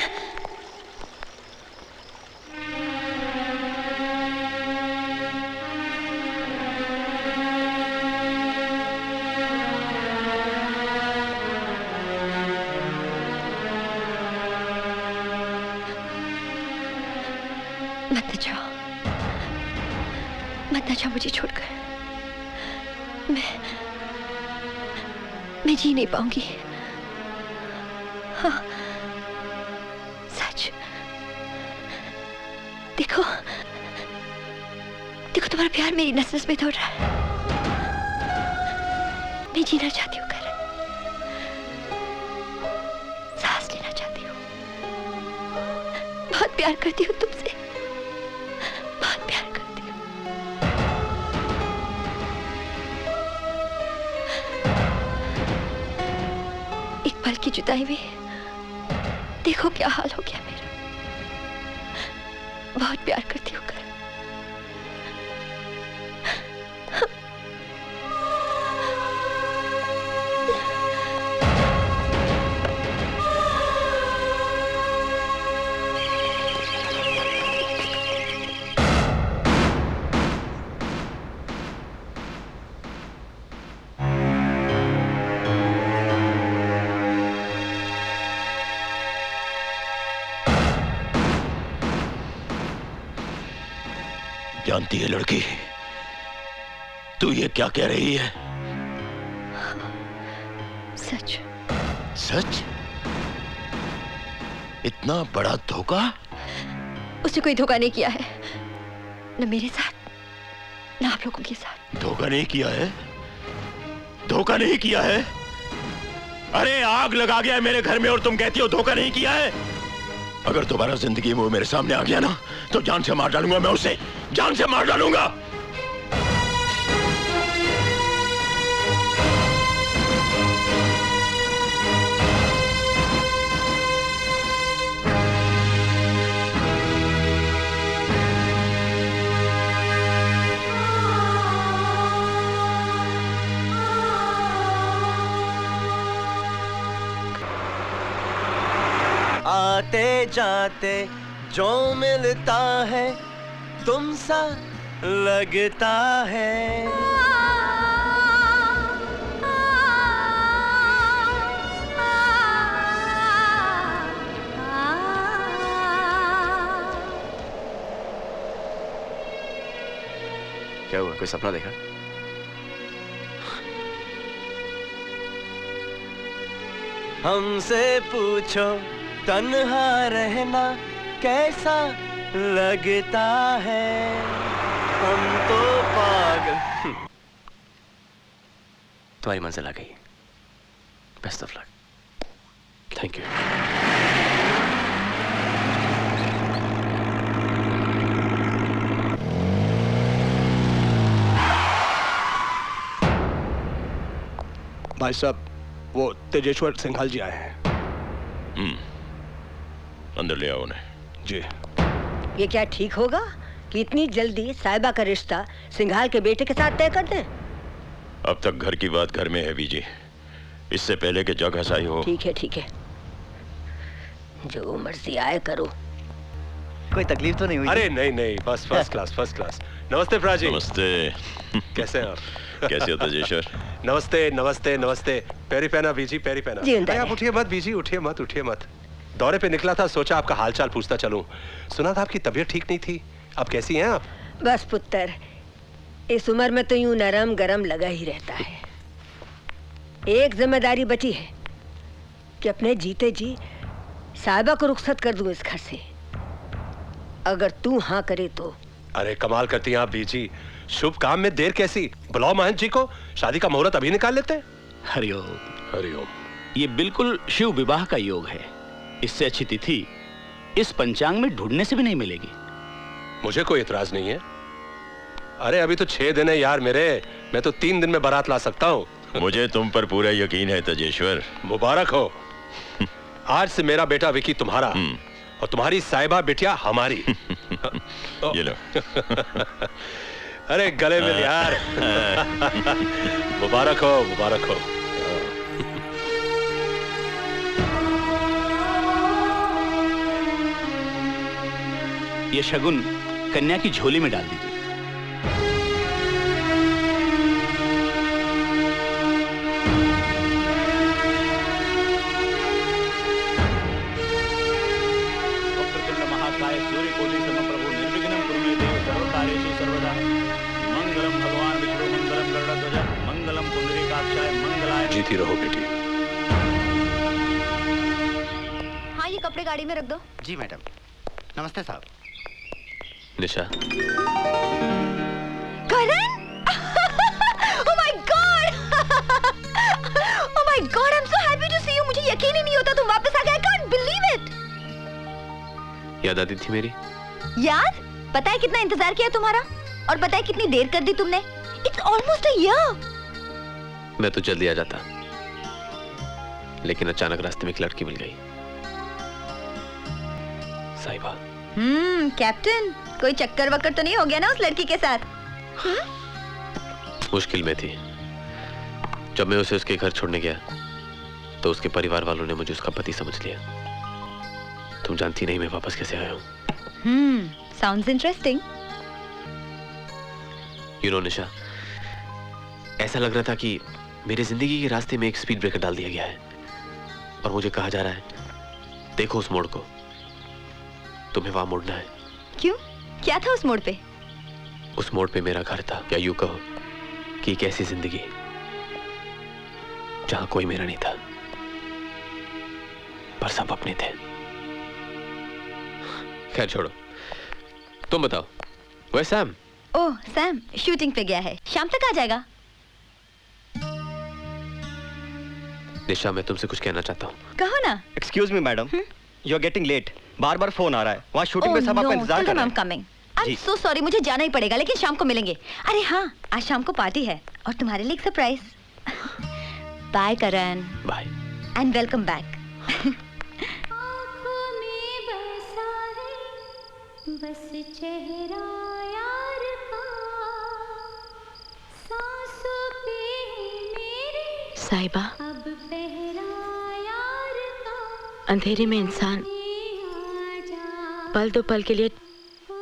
मत ना जाओ मुझे छोड़कर। मैं जी नहीं पाऊंगी। हाँ, सच। देखो तुम्हारा प्यार मेरी नस नस में दौड़ रहा है। मैं जीना चाहती हूँ करण, सांस लेना चाहती हूँ। बहुत प्यार करती हूँ तुमसे, बहुत प्यार करती हूँ। एक पल की जुदाई में देखो क्या हाल हो गया मेरा। बहुत प्यार करती हूँ करण। जानती है लड़की, तू ये क्या कह रही है? सच। सच? इतना बड़ा धोखा? उसने कोई धोखा नहीं किया है, न मेरे साथ न आप लोगों के साथ। धोखा नहीं किया है? धोखा नहीं किया है? अरे आग लगा गया है मेरे घर में और तुम कहती हो धोखा नहीं किया है? अगर दोबारा जिंदगी में वो मेरे सामने आ गया ना तो जान से मार डालूंगा मैं उसे। जान से मार डालूंगा। आते जाते जो मिलता है तुमसा लगता है। क्या हुआ, कोई सपना देखा? हमसे पूछो तन्हा रहना कैसा लगता है, हम तो पागल। तुम्हारी मंजिल आ गई। Best of luck. Thank you. भाई साहब, वो तेजेश्वर सिंघाल जी आए हैं। अंदर ले आओ उन्हें। जी। ये क्या ठीक होगा कि इतनी जल्दी साहिबा का रिश्ता सिंघाल के बेटे के साथ तय कर दें? अब तक घर की बात घर में है बीजी, इससे पहले कि जग हसाई हो। ठीक है ठीक है, जो मर्जी आए करो। कोई तकलीफ तो नहीं हुई? अरे नहीं नहीं, बस फर्स्ट क्लास फर्स्ट क्लास। नमस्ते प्राची। नमस्ते। कैसे हैं आप? कैसे हो तेजेश्वर? नमस्ते नमस्ते नमस्ते। पैरी पहना बीजी, पैरी पहना। जी, अरे आप उठिए मत बीजी, उठिए मत उठिए मत। दौरे पे निकला था, सोचा आपका हालचाल पूछता चलूं। सुना था आपकी तबीयत ठीक नहीं थी, अब कैसी हैं आप? बस पुत्र, इस उम्र में तो यूं नरम गरम लगा ही रहता है। एक जिम्मेदारी बची है कि अपने जीते जी साहिबा को रुखसत कर दूं इस घर से, अगर तू हाँ करे तो। अरे कमाल करती हैं आप बीजी, शुभ काम में देर कैसी? बुलाओ महंत जी को, शादी का मुहूर्त अभी निकाल लेते हैं। हरिओम। हरिओम। ये बिल्कुल शिव विवाह का योग है, इससे अच्छी तिथि इस पंचांग में ढूंढने से भी नहीं मिलेगी। मुझे कोई इतराज नहीं है। अरे अभी तो 6 दिन है यार मेरे, मैं तो 3 दिन में बारात ला सकता हूँ। मुझे तुम पर पूरा यकीन है तेजेश्वर। मुबारक हो। आज से मेरा बेटा विकी तुम्हारा और तुम्हारी साहिबा बिटिया हमारी। ये लो। अरे गले मिल यार। मुबारक हो मुबारक हो। ये शगुन कन्या की झोली में डाल दीजिए। वक्रतुंड महाकाय सूर्यकोटि समप्रभु निर्विघ्नं कुरु मे देव सर्वकार्येषु सर्वदा। मंगलम भगवान विष्णु मंगलम गरुड़ध्वज मंगलम पुंडरीकाक्षाय मंगलाय। जीती रहो बेटी। हाँ, ये कपड़े गाड़ी में रख दो। जी मैडम। नमस्ते साहब। निशा। करण! Oh my God! Oh my God! I'm so happy to see you. मुझे यकीन ही नहीं होता तुम वापस आ गए। I can't believe it. याद आती थी मेरी? याद? पता है कितना इंतजार किया तुम्हारा? और पता है कितनी देर कर दी तुमने? It's almost a year. मैं तो जल्दी आ जाता, लेकिन अचानक रास्ते में एक लड़की मिल गई, साहिबा। कैप्टन, कोई चक्कर वक्कर तो नहीं हो गया ना उस लड़की के साथ? मुश्किल में थी। जब मैं उसे उसके घर छोड़ने गया तो उसके परिवार वालों ने मुझे उसका पति समझ लिया। तुम जानती नहीं मैं वापस कैसे आया हूँ। Sounds interesting. You know, निशा, ऐसा लग रहा था कि मेरी जिंदगी के रास्ते में एक स्पीड ब्रेकर डाल दिया गया है और मुझे कहा जा रहा है, देखो उस मोड़ को, तुम्हें वहां मुड़ना है। क्यों? क्या था उस मोड़ पे? उस मोड़ पे मेरा घर था, या यूं कहो कि एक ऐसी जिंदगी जहां कोई मेरा नहीं था, पर सब अपने थे। खैर छोड़ो, तुम बताओ, वो सैम? ओह, सैम शूटिंग पे गया है, शाम तक आ जाएगा। निशा, मैं तुमसे कुछ कहना चाहता हूँ। कहो ना। Excuse me madam, you are getting late. बार बार फोन आ रहा है, वहाँ शूटिंग में सब आपका इंतजार कर रहे हैं। I'm coming. I I'm so sorry, मुझे जाना ही पड़ेगा, लेकिन शाम को मिलेंगे। अरे हाँ, आज शाम को पार्टी है और तुम्हारे लिए एक surprise. Bye Karan. Bye. And welcome back. बस चेहरा यार का, सांसों पे मेरे साहिबा, अब पहरा यार का, अंधेरे में इंसान पल दो पल के लिए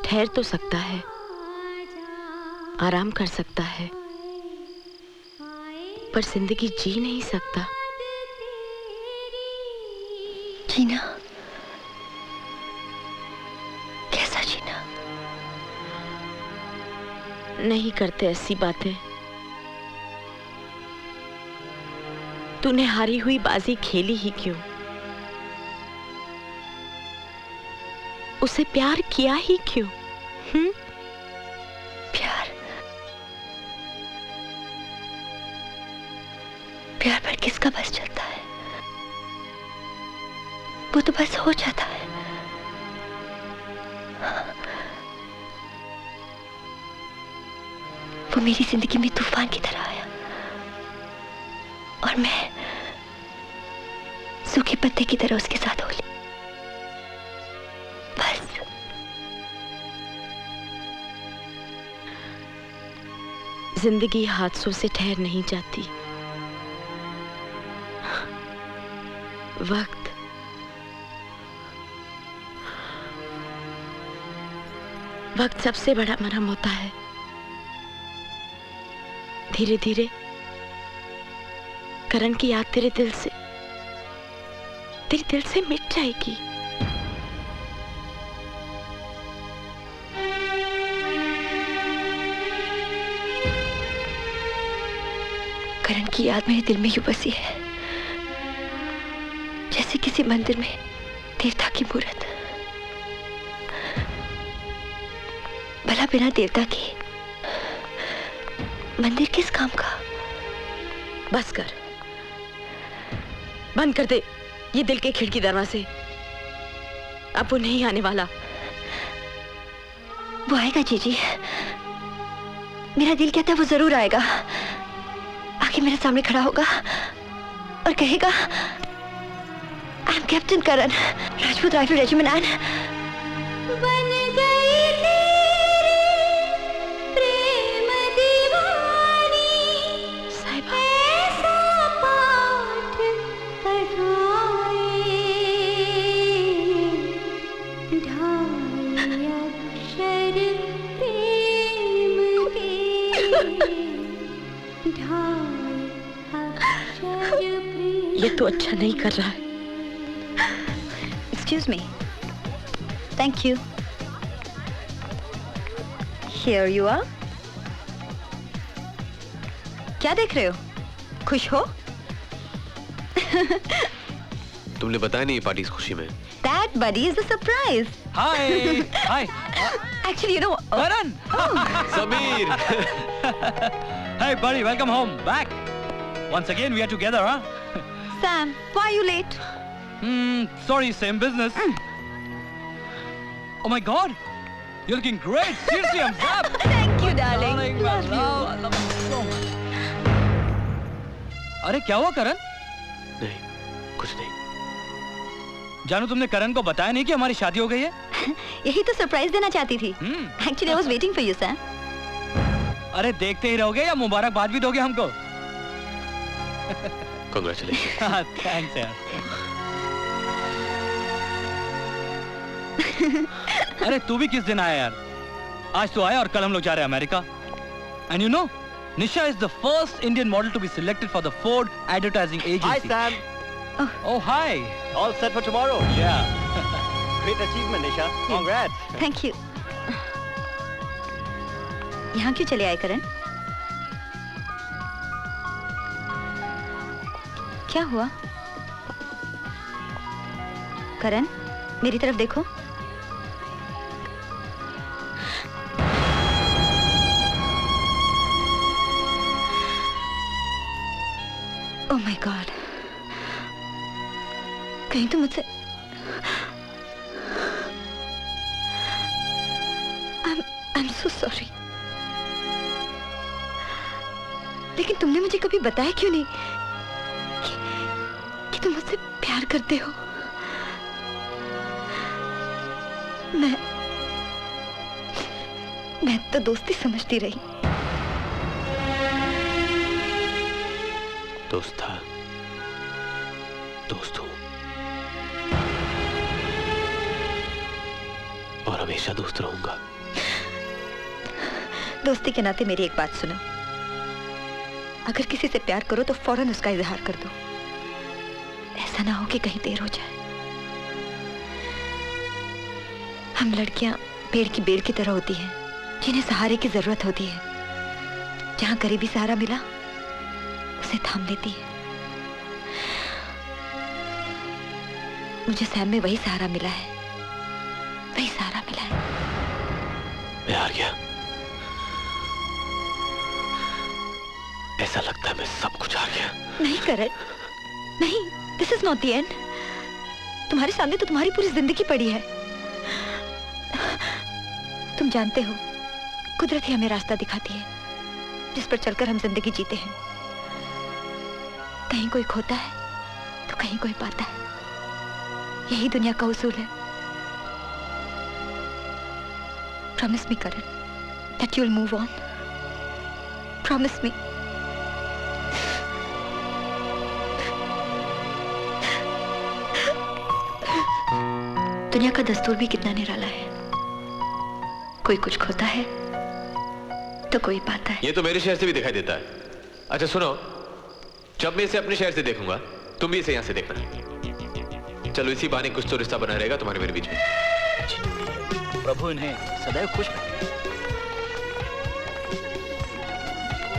ठहर तो सकता है, आराम कर सकता है, पर जिंदगी जी नहीं सकता। जीना, कैसा जीना? नहीं करते ऐसी बातें। तूने हारी हुई बाजी खेली ही क्यों? उसे प्यार किया ही क्यों? प्यार प्यार पर किसका बस चलता है? वो तो बस हो जाता है। वो मेरी जिंदगी में तूफान की तरह आया और मैं सूखे पत्ते की तरह उसके साथ होली। बस जिंदगी हादसों से ठहर नहीं जाती। वक्त सबसे बड़ा मरहम होता है। धीरे धीरे करण की याद तेरे दिल से मिट जाएगी। करण की याद मेरे दिल में यूं बसी है जैसे किसी मंदिर में देवता की मूर्त। भला बिना देवता की मंदिर किस काम का? बस कर, बंद कर दे ये दिल के खिड़की दरवाजे। अब वो नहीं आने वाला। वो आएगा जीजी, मेरा दिल कहता है वो जरूर आएगा। आके मेरे सामने खड़ा होगा और कहेगा I am captain Karan, Rajput rifle regiment and बन गई तेरी प्रेम दीवानी। साहिबा, ऐसा पाठ पढ़ाए ढाई अक्षर प्रेम के, ढाई अक्षर प्रेम। ये तो अच्छा नहीं कर रहा है। Excuse me. Thank you. Here you are. क्या देख रहे हो? खुश हो? तुमने बताया नहीं पार्टी इस खुशी में। That buddy is a surprise. Hi. Hi. Actually, you know. Karan. Samir. Hey, buddy, welcome home. Back. Once again, we are together, huh? Sam, why are you late? Sorry, same business. Oh my God, you're looking great. Seriously, I'm zapped. Thank you, darling. Love you. I love you so much. अरे क्या हुआ करण? नहीं, कुछ नहीं। जानू, तुमने करण को बताया नहीं कि हमारी शादी हो गई है? यही तो सरप्राइज देना चाहती थी। Actually, I was waiting for you, Sam. अरे देखते ही रहोगे या मुबारकबाद भी दोगे हमको? Congratulations. Thanks यार। अरे तू भी किस दिन आया यार? आज तो आया और कल हम लोग जा रहे हैं America. And you know, Nisha is the first Indian model to be selected for the Ford Advertising Agency. Hi Sam. Oh hi. All set for tomorrow. Yeah. Great achievement, Nisha. Congrats. Thank you. यहाँ क्यों चले आए करण? क्या हुआ? करण, मेरी तरफ देखो। Oh my God. कहीं तो मुझसे I'm so sorry. लेकिन तुमने मुझे कभी बताया क्यों नहीं कि तुम मुझसे प्यार करते हो? मैं तो दोस्ती समझती रही। दोस्त था, दोस्त हूं और हमेशा दोस्त रहूंगा। दोस्ती के नाते मेरी एक बात सुनो, अगर किसी से प्यार करो तो फौरन उसका इजहार कर दो। ऐसा ना हो कि कहीं देर हो जाए। हम लड़कियां पेड़ की बेल की तरह होती हैं, जिन्हें सहारे की जरूरत होती है। जहां करीबी सहारा मिला उसे थाम लेती है। मुझे सैम में वही सहारा मिला है, वही सहारा मिला है। मैं हार गया। ऐसा लगता है मैं सब कुछ हार गया। नहीं करण, नहीं, this is not the end. तुम्हारे सामने तो तुम्हारी पूरी जिंदगी पड़ी है। तुम जानते हो, कुदरत ही हमें रास्ता दिखाती है जिस पर चलकर हम जिंदगी जीते हैं। कहीं कोई खोता है तो कहीं कोई पाता है। यही दुनिया का उसूल है। Promise me Karan that you'll move on. Promise me. दुनिया का दस्तूर भी कितना निराला है। कोई कुछ खोता है तो कोई पाता है। ये तो मेरे शहर से भी दिखाई देता है। अच्छा सुनो, जब मैं इसे अपने शहर से देखूंगा तुम भी इसे यहां से देखना। चलो इसी बहाने कुछ तो रिश्ता बना रहेगा तुम्हारे मेरे बीच में। प्रभु इन्हें सदैव खुश रखे।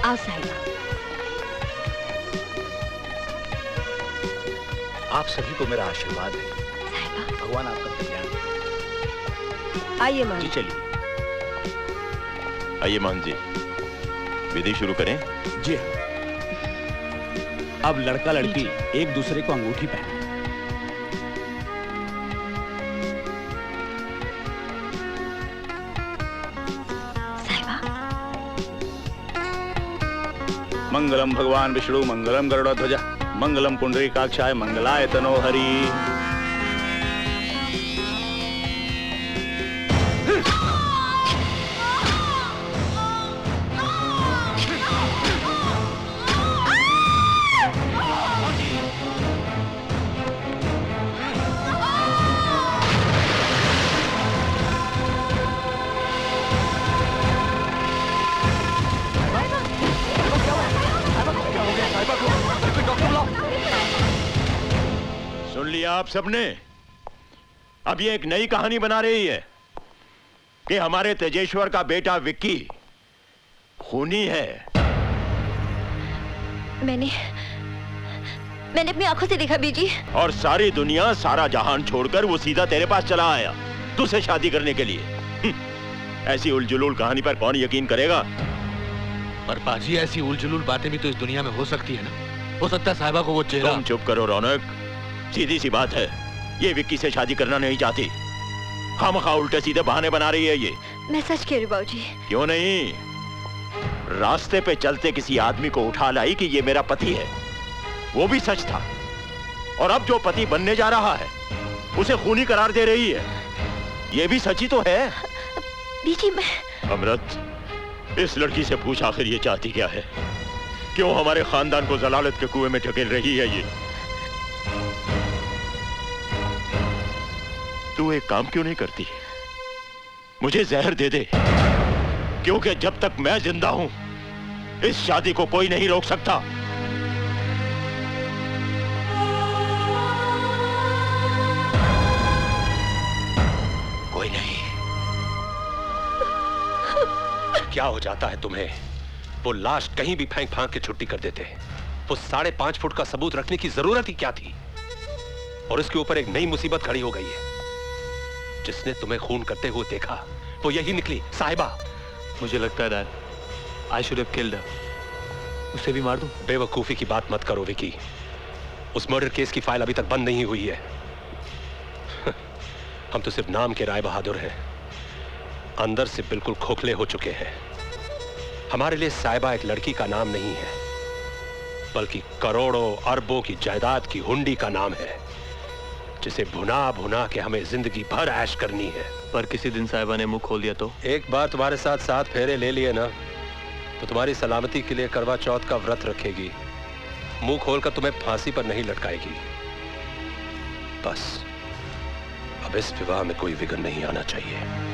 आओ साहिबा। आप सभी को मेरा आशीर्वाद है। भगवान आपका कल्याण। आइए मान जी चलिए। आइए मान जी, विधि शुरू करें। जी अब लड़का लड़की एक दूसरे को अंगूठी पहने। मंगलम भगवान विष्णु मंगलम गरुड़ध्वज मंगलम पुंडरीकाक्षाय मंगलाय तनो हरि। सुन लिया आप सबने? अब ये एक नई कहानी बना रही है कि हमारे तेजेश्वर का बेटा विक्की खूनी है। मैंने अपनी आंखों से देखा बीजी। और सारी दुनिया, सारा जहान छोड़कर वो सीधा तेरे पास चला आया तुझसे शादी करने के लिए। ऐसी उलझुलूल कहानी पर कौन यकीन करेगा? पर पाजी ऐसी उलझुलूल बातें भी तो इस दुनिया में हो सकती है ना। हो सकता है साहिबा को वो चेहरा। तुम चुप करो रौनक। सीधी सी बात है, ये विक्की से शादी करना नहीं चाहती। खामखा उल्टे सीधे बहाने बना रही है ये। मैं सच कह रही बाबूजी। क्यों नहीं? रास्ते पे चलते किसी आदमी को उठा लाई कि ये मेरा पति है, वो भी सच था। और अब जो पति बनने जा रहा है उसे खूनी करार दे रही है, ये भी सच ही तो है। बीजी मैं... अमृत, इस लड़की से पूछ आखिर ये चाहती क्या है? क्यों हमारे खानदान को जलालत के कुएं में ढकेल रही है ये? तू एक काम क्यों नहीं करती? मुझे जहर दे दे, क्योंकि जब तक मैं जिंदा हूं इस शादी को कोई नहीं रोक सकता। कोई नहीं। क्या हो जाता है तुम्हें? वो लाश कहीं भी फेंक फांक के छुट्टी कर देते हैं। वो 5.5 फुट का सबूत रखने की जरूरत ही क्या थी? और इसके ऊपर एक नई मुसीबत खड़ी हो गई है। जिसने तुम्हें खून करते हुए देखा वो यही निकली, साहिबा। मुझे लगता है dad, I should have killed her. उसे भी मार दूं? बेवकूफी की बात मत करो विकी। उस मर्डर केस की फाइल अभी तक बंद नहीं हुई है। हम तो सिर्फ नाम के राय बहादुर हैं। अंदर से बिल्कुल खोखले हो चुके हैं। हमारे लिए साहिबा एक लड़की का नाम नहीं है, बल्कि करोड़ों अरबों की जायदाद की हुंडी का नाम है, जिसे भुना भुना के हमें जिंदगी भर ऐश करनी है। पर किसी दिन साहिबा ने मुंह खोल दिया तो? एक बार तुम्हारे साथ 7 फेरे ले लिए ना, तो तुम्हारी सलामती के लिए करवा चौथ का व्रत रखेगी, मुंह खोलकर तुम्हें फांसी पर नहीं लटकाएगी। बस अब इस विवाह में कोई विघ्न नहीं आना चाहिए।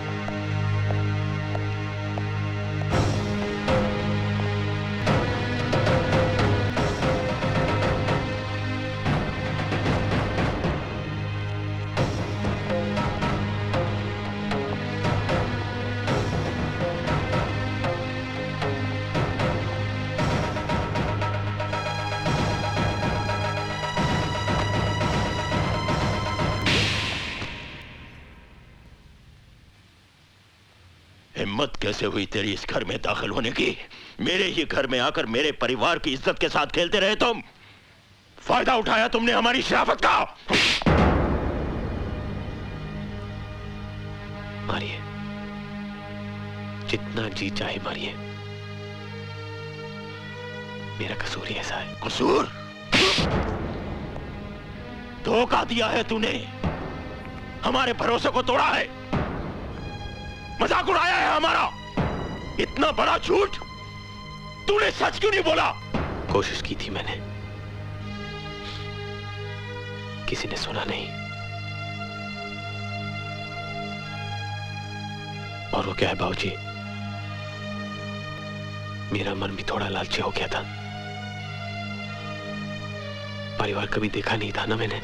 हिम्मत कैसे हुई तेरी इस घर में दाखिल होने की? मेरे ही घर में आकर मेरे परिवार की इज्जत के साथ खेलते रहे तुम। फायदा उठाया तुमने हमारी शराफत का। मारिए, जितना जी चाहे मारिए, मेरा कसूर ही ऐसा है। कसूर? धोखा दिया है तूने, हमारे भरोसे को तोड़ा है, मजाक उड़ाया है हमारा। इतना बड़ा झूठ तूने सच क्यों नहीं बोला? कोशिश की थी मैंने, किसी ने सुना नहीं। और वो क्या है बाबूजी, मेरा मन भी थोड़ा लालची हो गया था। परिवार कभी देखा नहीं था ना मैंने,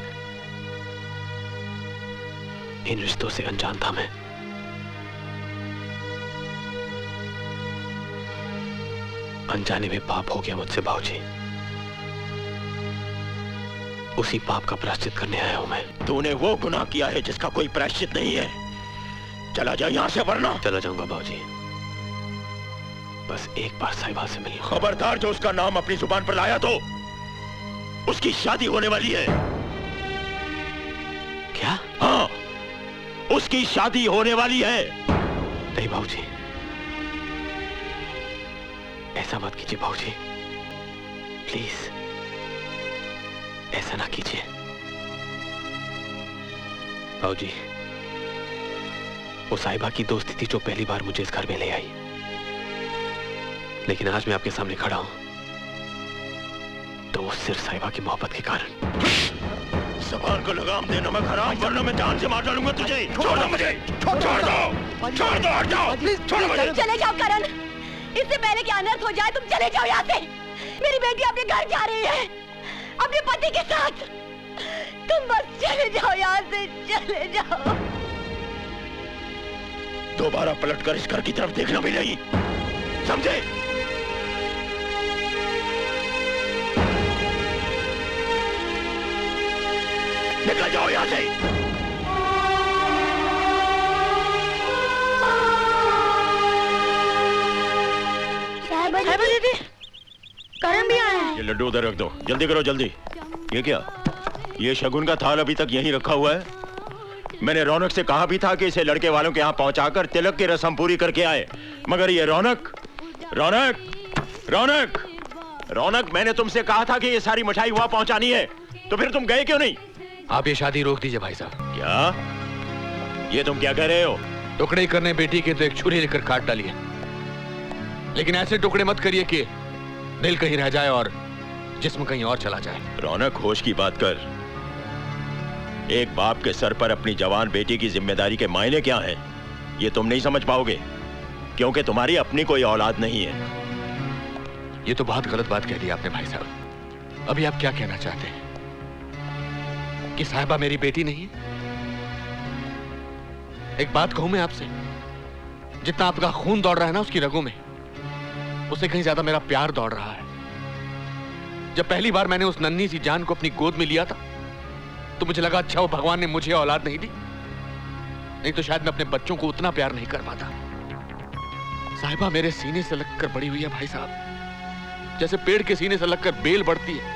इन रिश्तों से अनजान था मैं। अनजाने में पाप हो गया मुझसे बाबूजी, उसी पाप का प्रायश्चित करने आया हूं मैं। तूने वो गुनाह किया है जिसका कोई प्रायश्चित नहीं है। चला जा यहां से वरना। चला जाऊंगा बाबूजी, बस एक बार साहिबा से मिलिए। खबरदार जो उसका नाम अपनी जुबान पर लाया तो उसकी शादी होने वाली है। क्या? हाँ, उसकी शादी होने वाली है। नहीं बाबूजी, ऐसा मत कीजिए बाबूजी, प्लीज ऐसा ना कीजिए। बाबूजी, वो साहिबा की दोस्ती थी जो पहली बार मुझे इस घर में ले आई, लेकिन आज मैं आपके सामने खड़ा हूं तो वो सिर्फ साहिबा की मोहब्बत के कारण। ज़बान को लगाम देना मैं हराम, वरना मैं जान से मार डालूंगा तुझे। छोड़ दो मुझे, छोड़ दो, छोड़ दो, हट जाओ, छोड़ो मुझे। चले जाओ करण, इससे पहले कि अनर्थ हो जाए, तुम चले जाओ यहाँ से। मेरी बेटी अपने घर जा रही है, अपने पति के साथ। तुम बस चले जाओ यहाँ से, चले जाओ। दोबारा पलटकर इस घर की तरफ देखना भी नहीं, समझे? निकल जाओ यहाँ से। साहिबा दीदी, करण भी आया है। ये लड्डू उधर रख दो, जल्दी करो जल्दी। ये क्या? ये शगुन का थाल अभी तक यहीं रखा हुआ है। मैंने रौनक से कहा भी था कि इसे लड़के वालों के यहाँ पहुंचाकर तिलक की रस्म पूरी करके आए, मगर ये रौनक रौनक रौनक रौनक मैंने तुमसे कहा था कि ये सारी मिठाई वहां पहुंचानी है, तो फिर तुम गए क्यों नहीं? आप ये शादी रोक दीजिए भाई साहब। क्या? ये तुम क्या कह रहे हो? टुकड़े करने बेटी के तो एक छुरी लेकर काट डालिए, लेकिन ऐसे टुकड़े मत करिए कि दिल कहीं रह जाए और जिस्म कहीं और चला जाए। रौनक, होश की बात कर। एक बाप के सर पर अपनी जवान बेटी की जिम्मेदारी के मायने क्या हैं, ये तुम नहीं समझ पाओगे, क्योंकि तुम्हारी अपनी कोई औलाद नहीं है। ये तो बहुत गलत बात कह दी आपने भाई साहब। अभी आप क्या कहना चाहते हैं कि साहिबा मेरी बेटी नहीं है? एक बात कहूं मैं आपसे, जितना आपका खून दौड़ रहा है ना उसकी रगों में, उससे कहीं ज्यादा मेरा प्यार दौड़ रहा है। जब पहली बार मैंने उस नन्ही सी जान को अपनी गोद में लिया था तो मुझे लगा अच्छा वो भगवान ने मुझे औलाद नहीं दी, नहीं तो शायद मैं अपने बच्चों को उतना प्यार नहीं कर पाता। साहिबा मेरे सीने से लगकर बड़ी हुई है भाई साहब, जैसे पेड़ के सीने से लगकर बेल बढ़ती है।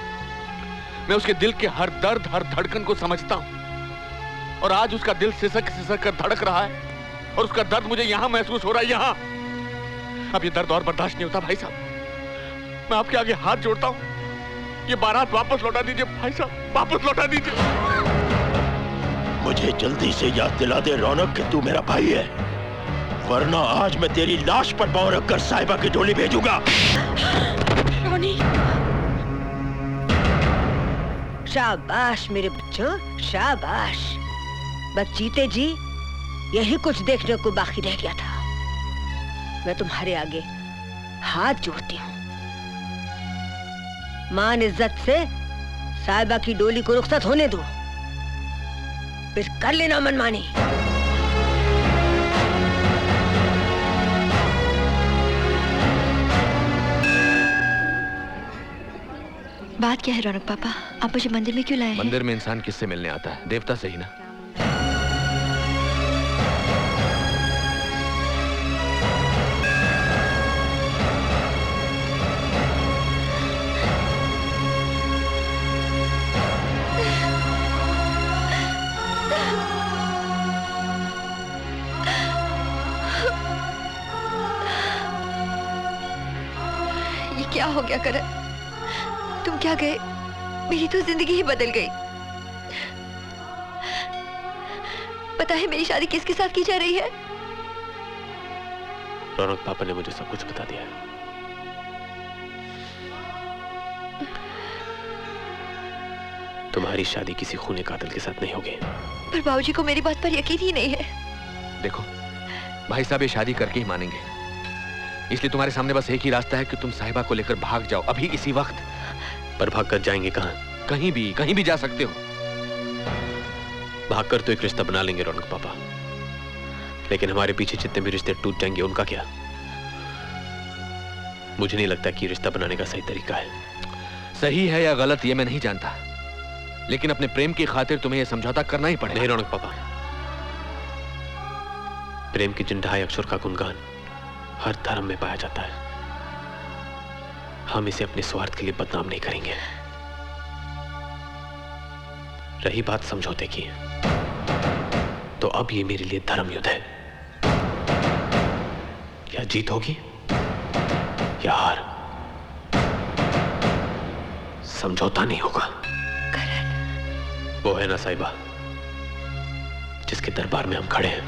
मैं उसके दिल के हर दर्द, हर धड़कन को समझता हूं, और आज उसका दिल सिसक सिसक कर धड़क रहा है और उसका दर्द मुझे यहाँ महसूस हो रहा है, यहाँ। अब ये दर्द और बर्दाश्त नहीं होता भाई साहब। मैं आपके आगे हाथ जोड़ता हूँ, ये बारात वापस लौटा दीजिए भाई साहब, वापस लौटा दीजिए। मुझे जल्दी से याद दिला दे रौनक कि तू मेरा भाई है, वरना आज मैं तेरी लाश पर पांव रखकर साहिबा की डोली भेजूंगा। रोनी, शाबाश मेरे बच्चों, शाबाश। बस जीते जी यही कुछ देखने को बाकी रह गया था। मैं तुम्हारे आगे हाथ जोड़ती हूँ। मान इज्जत से साहिबा की डोली को रुखसत होने दो, फिर कर लेना मनमानी। बात क्या है रौनक पापा, आप मुझे मंदिर में क्यों लाए हैं? मंदिर में इंसान किससे मिलने आता है? देवता से ही ना। ये क्या हो गया करण? तुम क्या गए? मेरी तो जिंदगी ही बदल गई। पता है मेरी शादी किसके साथ की जा रही है? रौनक पापा ने मुझे सब कुछ बता दिया है। तुम्हारी शादी किसी खूनी कातिल के साथ नहीं होगी। पर बाबूजी को मेरी बात पर यकीन ही नहीं है। देखो भाई साहब ये शादी करके ही मानेंगे, इसलिए तुम्हारे सामने बस एक ही रास्ता है कि तुम साहिबा को लेकर भाग जाओ अभी इसी वक्त। पर भाग कर जाएंगे कहां? कहीं भी जा सकते हो। भागकर तो एक रिश्ता बना लेंगे रौनक पापा, लेकिन हमारे पीछे जितने भी रिश्ते टूट जाएंगे उनका क्या? मुझे नहीं लगता कि रिश्ता बनाने का सही तरीका है। सही है या गलत ये मैं नहीं जानता, लेकिन अपने प्रेम की खातिर तुम्हें यह समझौता करना ही पड़ेगा। नहीं रौनक पापा, प्रेम की जिन 2.5 अक्षर का गुणगान हर धर्म में पाया जाता है, हम इसे अपने स्वार्थ के लिए बदनाम नहीं करेंगे। रही बात समझौते की, तो अब ये मेरे लिए धर्म युद्ध है। या जीत होगी या हार, समझौता नहीं होगा। वो है ना साहिबा जिसके दरबार में हम खड़े हैं,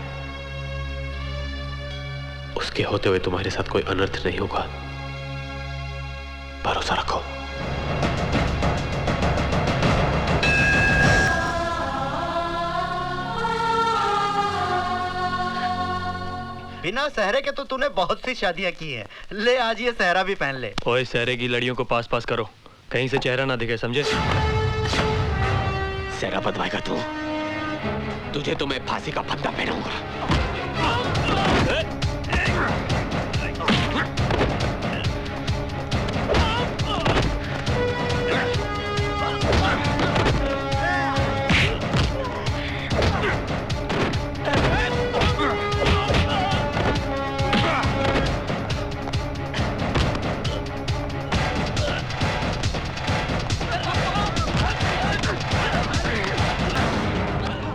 उसके होते हुए तुम्हारे साथ कोई अनर्थ नहीं होगा, भरोसा रखो। बिना सहरे के तो तूने बहुत सी शादियां की हैं। ले आज ये सहरा भी पहन ले। ओए सहरे की लड़ियों को पास पास करो, कहीं से चेहरा ना दिखे, समझे? सहरा बदवाएगा तू? तुझे तो मैं फांसी का फंदा पहनाऊंगा।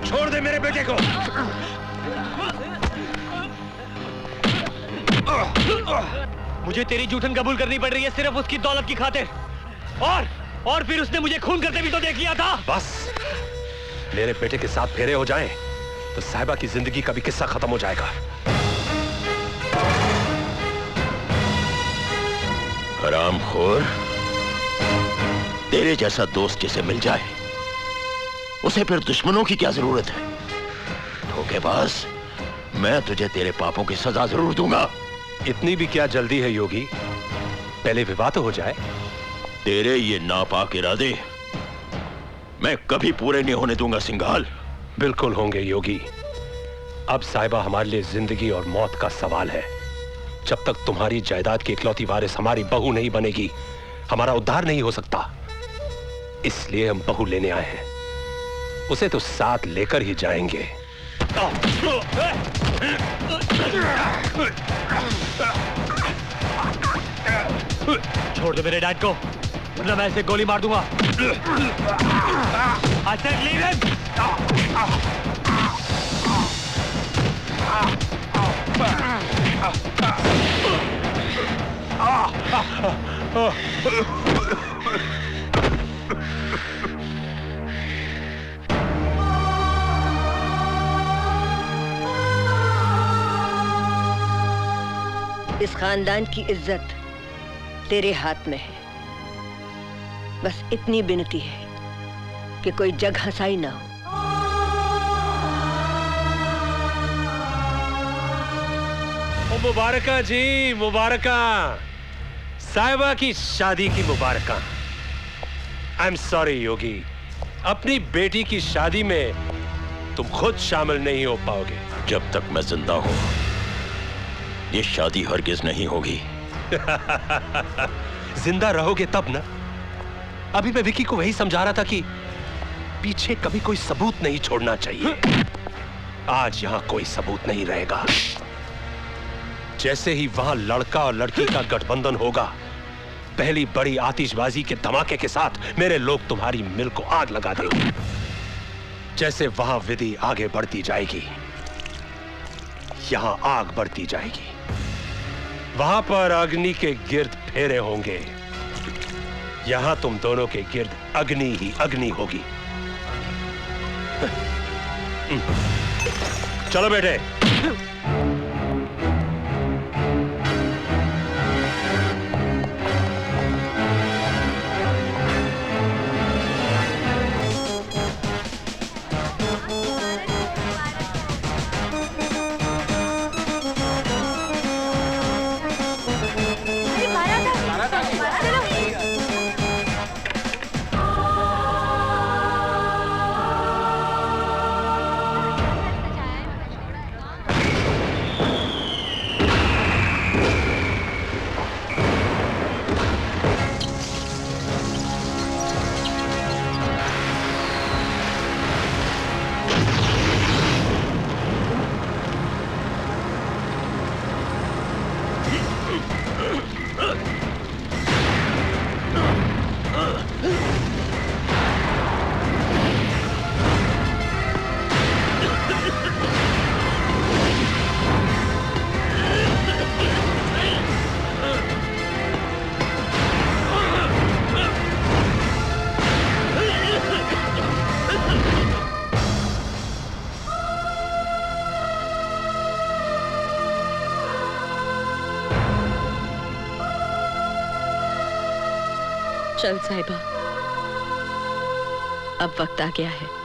छोड़ दे मेरे बेटे को। मुझे तेरी जूठन कबूल करनी पड़ रही है सिर्फ उसकी दौलत की खातिर, और फिर उसने मुझे खून करते भी तो देख लिया था। बस मेरे बेटे के साथ फेरे हो जाएं, तो साहिबा की जिंदगी का भी किस्सा खत्म हो जाएगा। हरामखोर, तेरे जैसा दोस्त जिसे मिल जाए उसे फिर दुश्मनों की क्या जरूरत है? धोखेबाज, मैं तुझे तेरे पापों की सजा जरूर दूंगा। इतनी भी क्या जल्दी है योगी? पहले विवाह तो हो जाए। तेरे ये नापाक इरादे मैं कभी पूरे नहीं होने दूंगा सिंघाल। बिल्कुल होंगे योगी। अब साहिबा हमारे लिए जिंदगी और मौत का सवाल है। जब तक तुम्हारी जायदाद की इकलौती वारिस हमारी बहू नहीं बनेगी, हमारा उद्धार नहीं हो सकता। इसलिए हम बहू लेने आए हैं, उसे तो साथ लेकर ही जाएंगे। छोड़ दो मेरे डैड को, वरना मैं इसे गोली मार दूंगा। I said leave him! इस खानदान की इज्जत तेरे हाथ में है। बस इतनी विनती है कि कोई जग हंसाई ना हो। ओ मुबारका जी, मुबारका। साहिबा की शादी की मुबारका। आई एम सॉरी योगी, अपनी बेटी की शादी में तुम खुद शामिल नहीं हो पाओगे। जब तक मैं जिंदा हूं ये शादी हरगिज नहीं होगी। जिंदा रहोगे तब ना। अभी मैं विकी को वही समझा रहा था कि पीछे कभी कोई सबूत नहीं छोड़ना चाहिए। आज यहां कोई सबूत नहीं रहेगा। जैसे ही वहां लड़का और लड़की का गठबंधन होगा, पहली बड़ी आतिशबाजी के धमाके के साथ मेरे लोग तुम्हारी मिल को आग लगा देंगे। जैसे वहां विधि आगे बढ़ती जाएगी, यहां आग बढ़ती जाएगी। वहां पर अग्नि के गिर्द फेरे होंगे, यहां तुम दोनों के गिर्द अग्नि ही अग्नि होगी। चलो बेटे। चल साहिबा, अब वक्त आ गया है।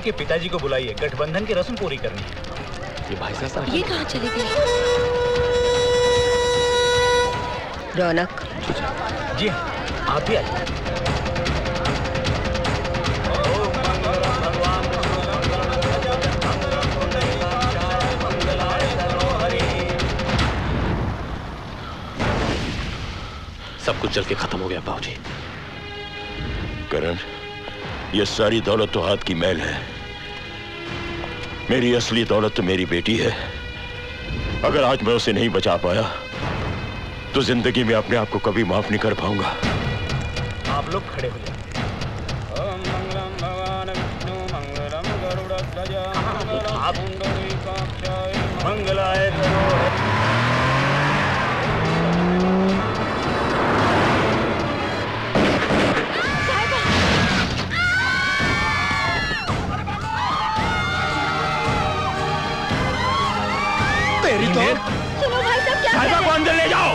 के पिताजी को बुलाइए, गठबंधन की रस्म पूरी करनी है। ये भाई साहब ये कहाँ चले गए? रौनक जी हाँ, आप भी आइए। सब कुछ जल के खत्म हो गया बाबूजी। करण, ये सारी दौलत तो हाथ की मैल है। मेरी असली दौलत तो मेरी बेटी है। अगर आज मैं उसे नहीं बचा पाया तो जिंदगी में अपने आप को कभी माफ नहीं कर पाऊंगा। आप लोग खड़े हो जाए। मंगलाय तेरी तो सुनो भाई साहब, क्या साहिबा को अंदर ले जाओ।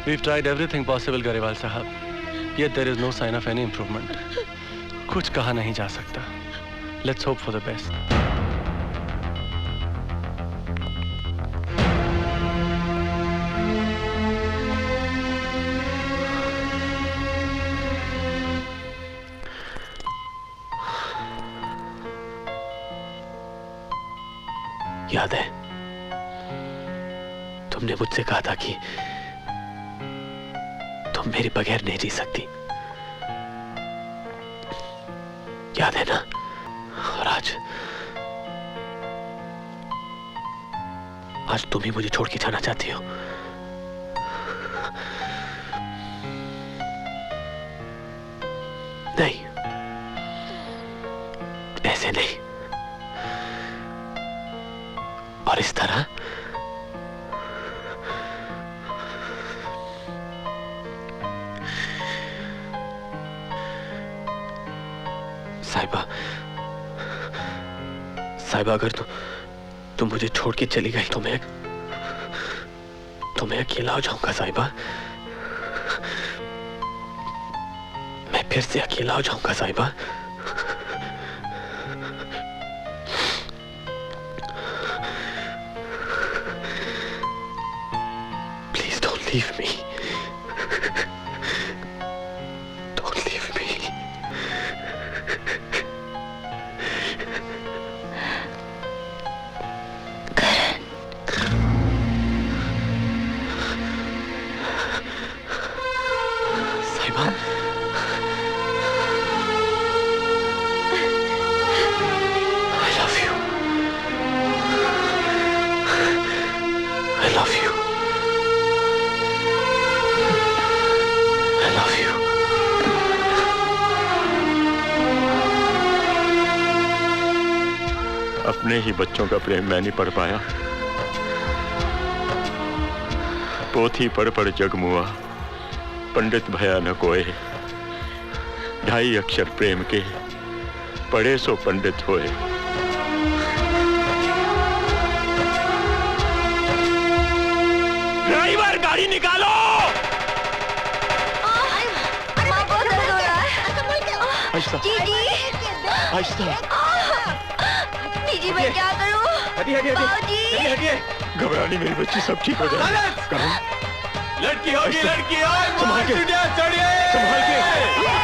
We've tried everything possible, Garewal साहब, yet there is no sign of any improvement. कुछ कहा नहीं जा सकता. Let's hope for the best. याद है तुमने मुझसे कहा था कि तुम मेरे बगैर नहीं जी सकती, याद है ना? और आज तुम ही मुझे छोड़ के जाना चाहती हो। नहीं, ऐसे नहीं, और इस तरह साहिबा, अगर तुम मुझे छोड़ के चली गई तो मैं अकेला हो जाऊंगा साहिबा। मैं फिर से अकेला हो जाऊंगा साहिबा। Please don't leave me, don't leave me. अपने ही बच्चों का प्रेम मैं नहीं पढ़ पाया। पोथी पढ़ जग मुआ, पंडित भया न कोय। 2.5 अक्षर प्रेम के, पढ़े सो पंडित होए। ड्राइवर गाड़ी निकालो। जी मैं क्या करूं? हटिए। घबरानी मेरी बच्ची, सब ठीक हो जाएगा। लड़की होगी, लड़की और संभाल के। संभाल के।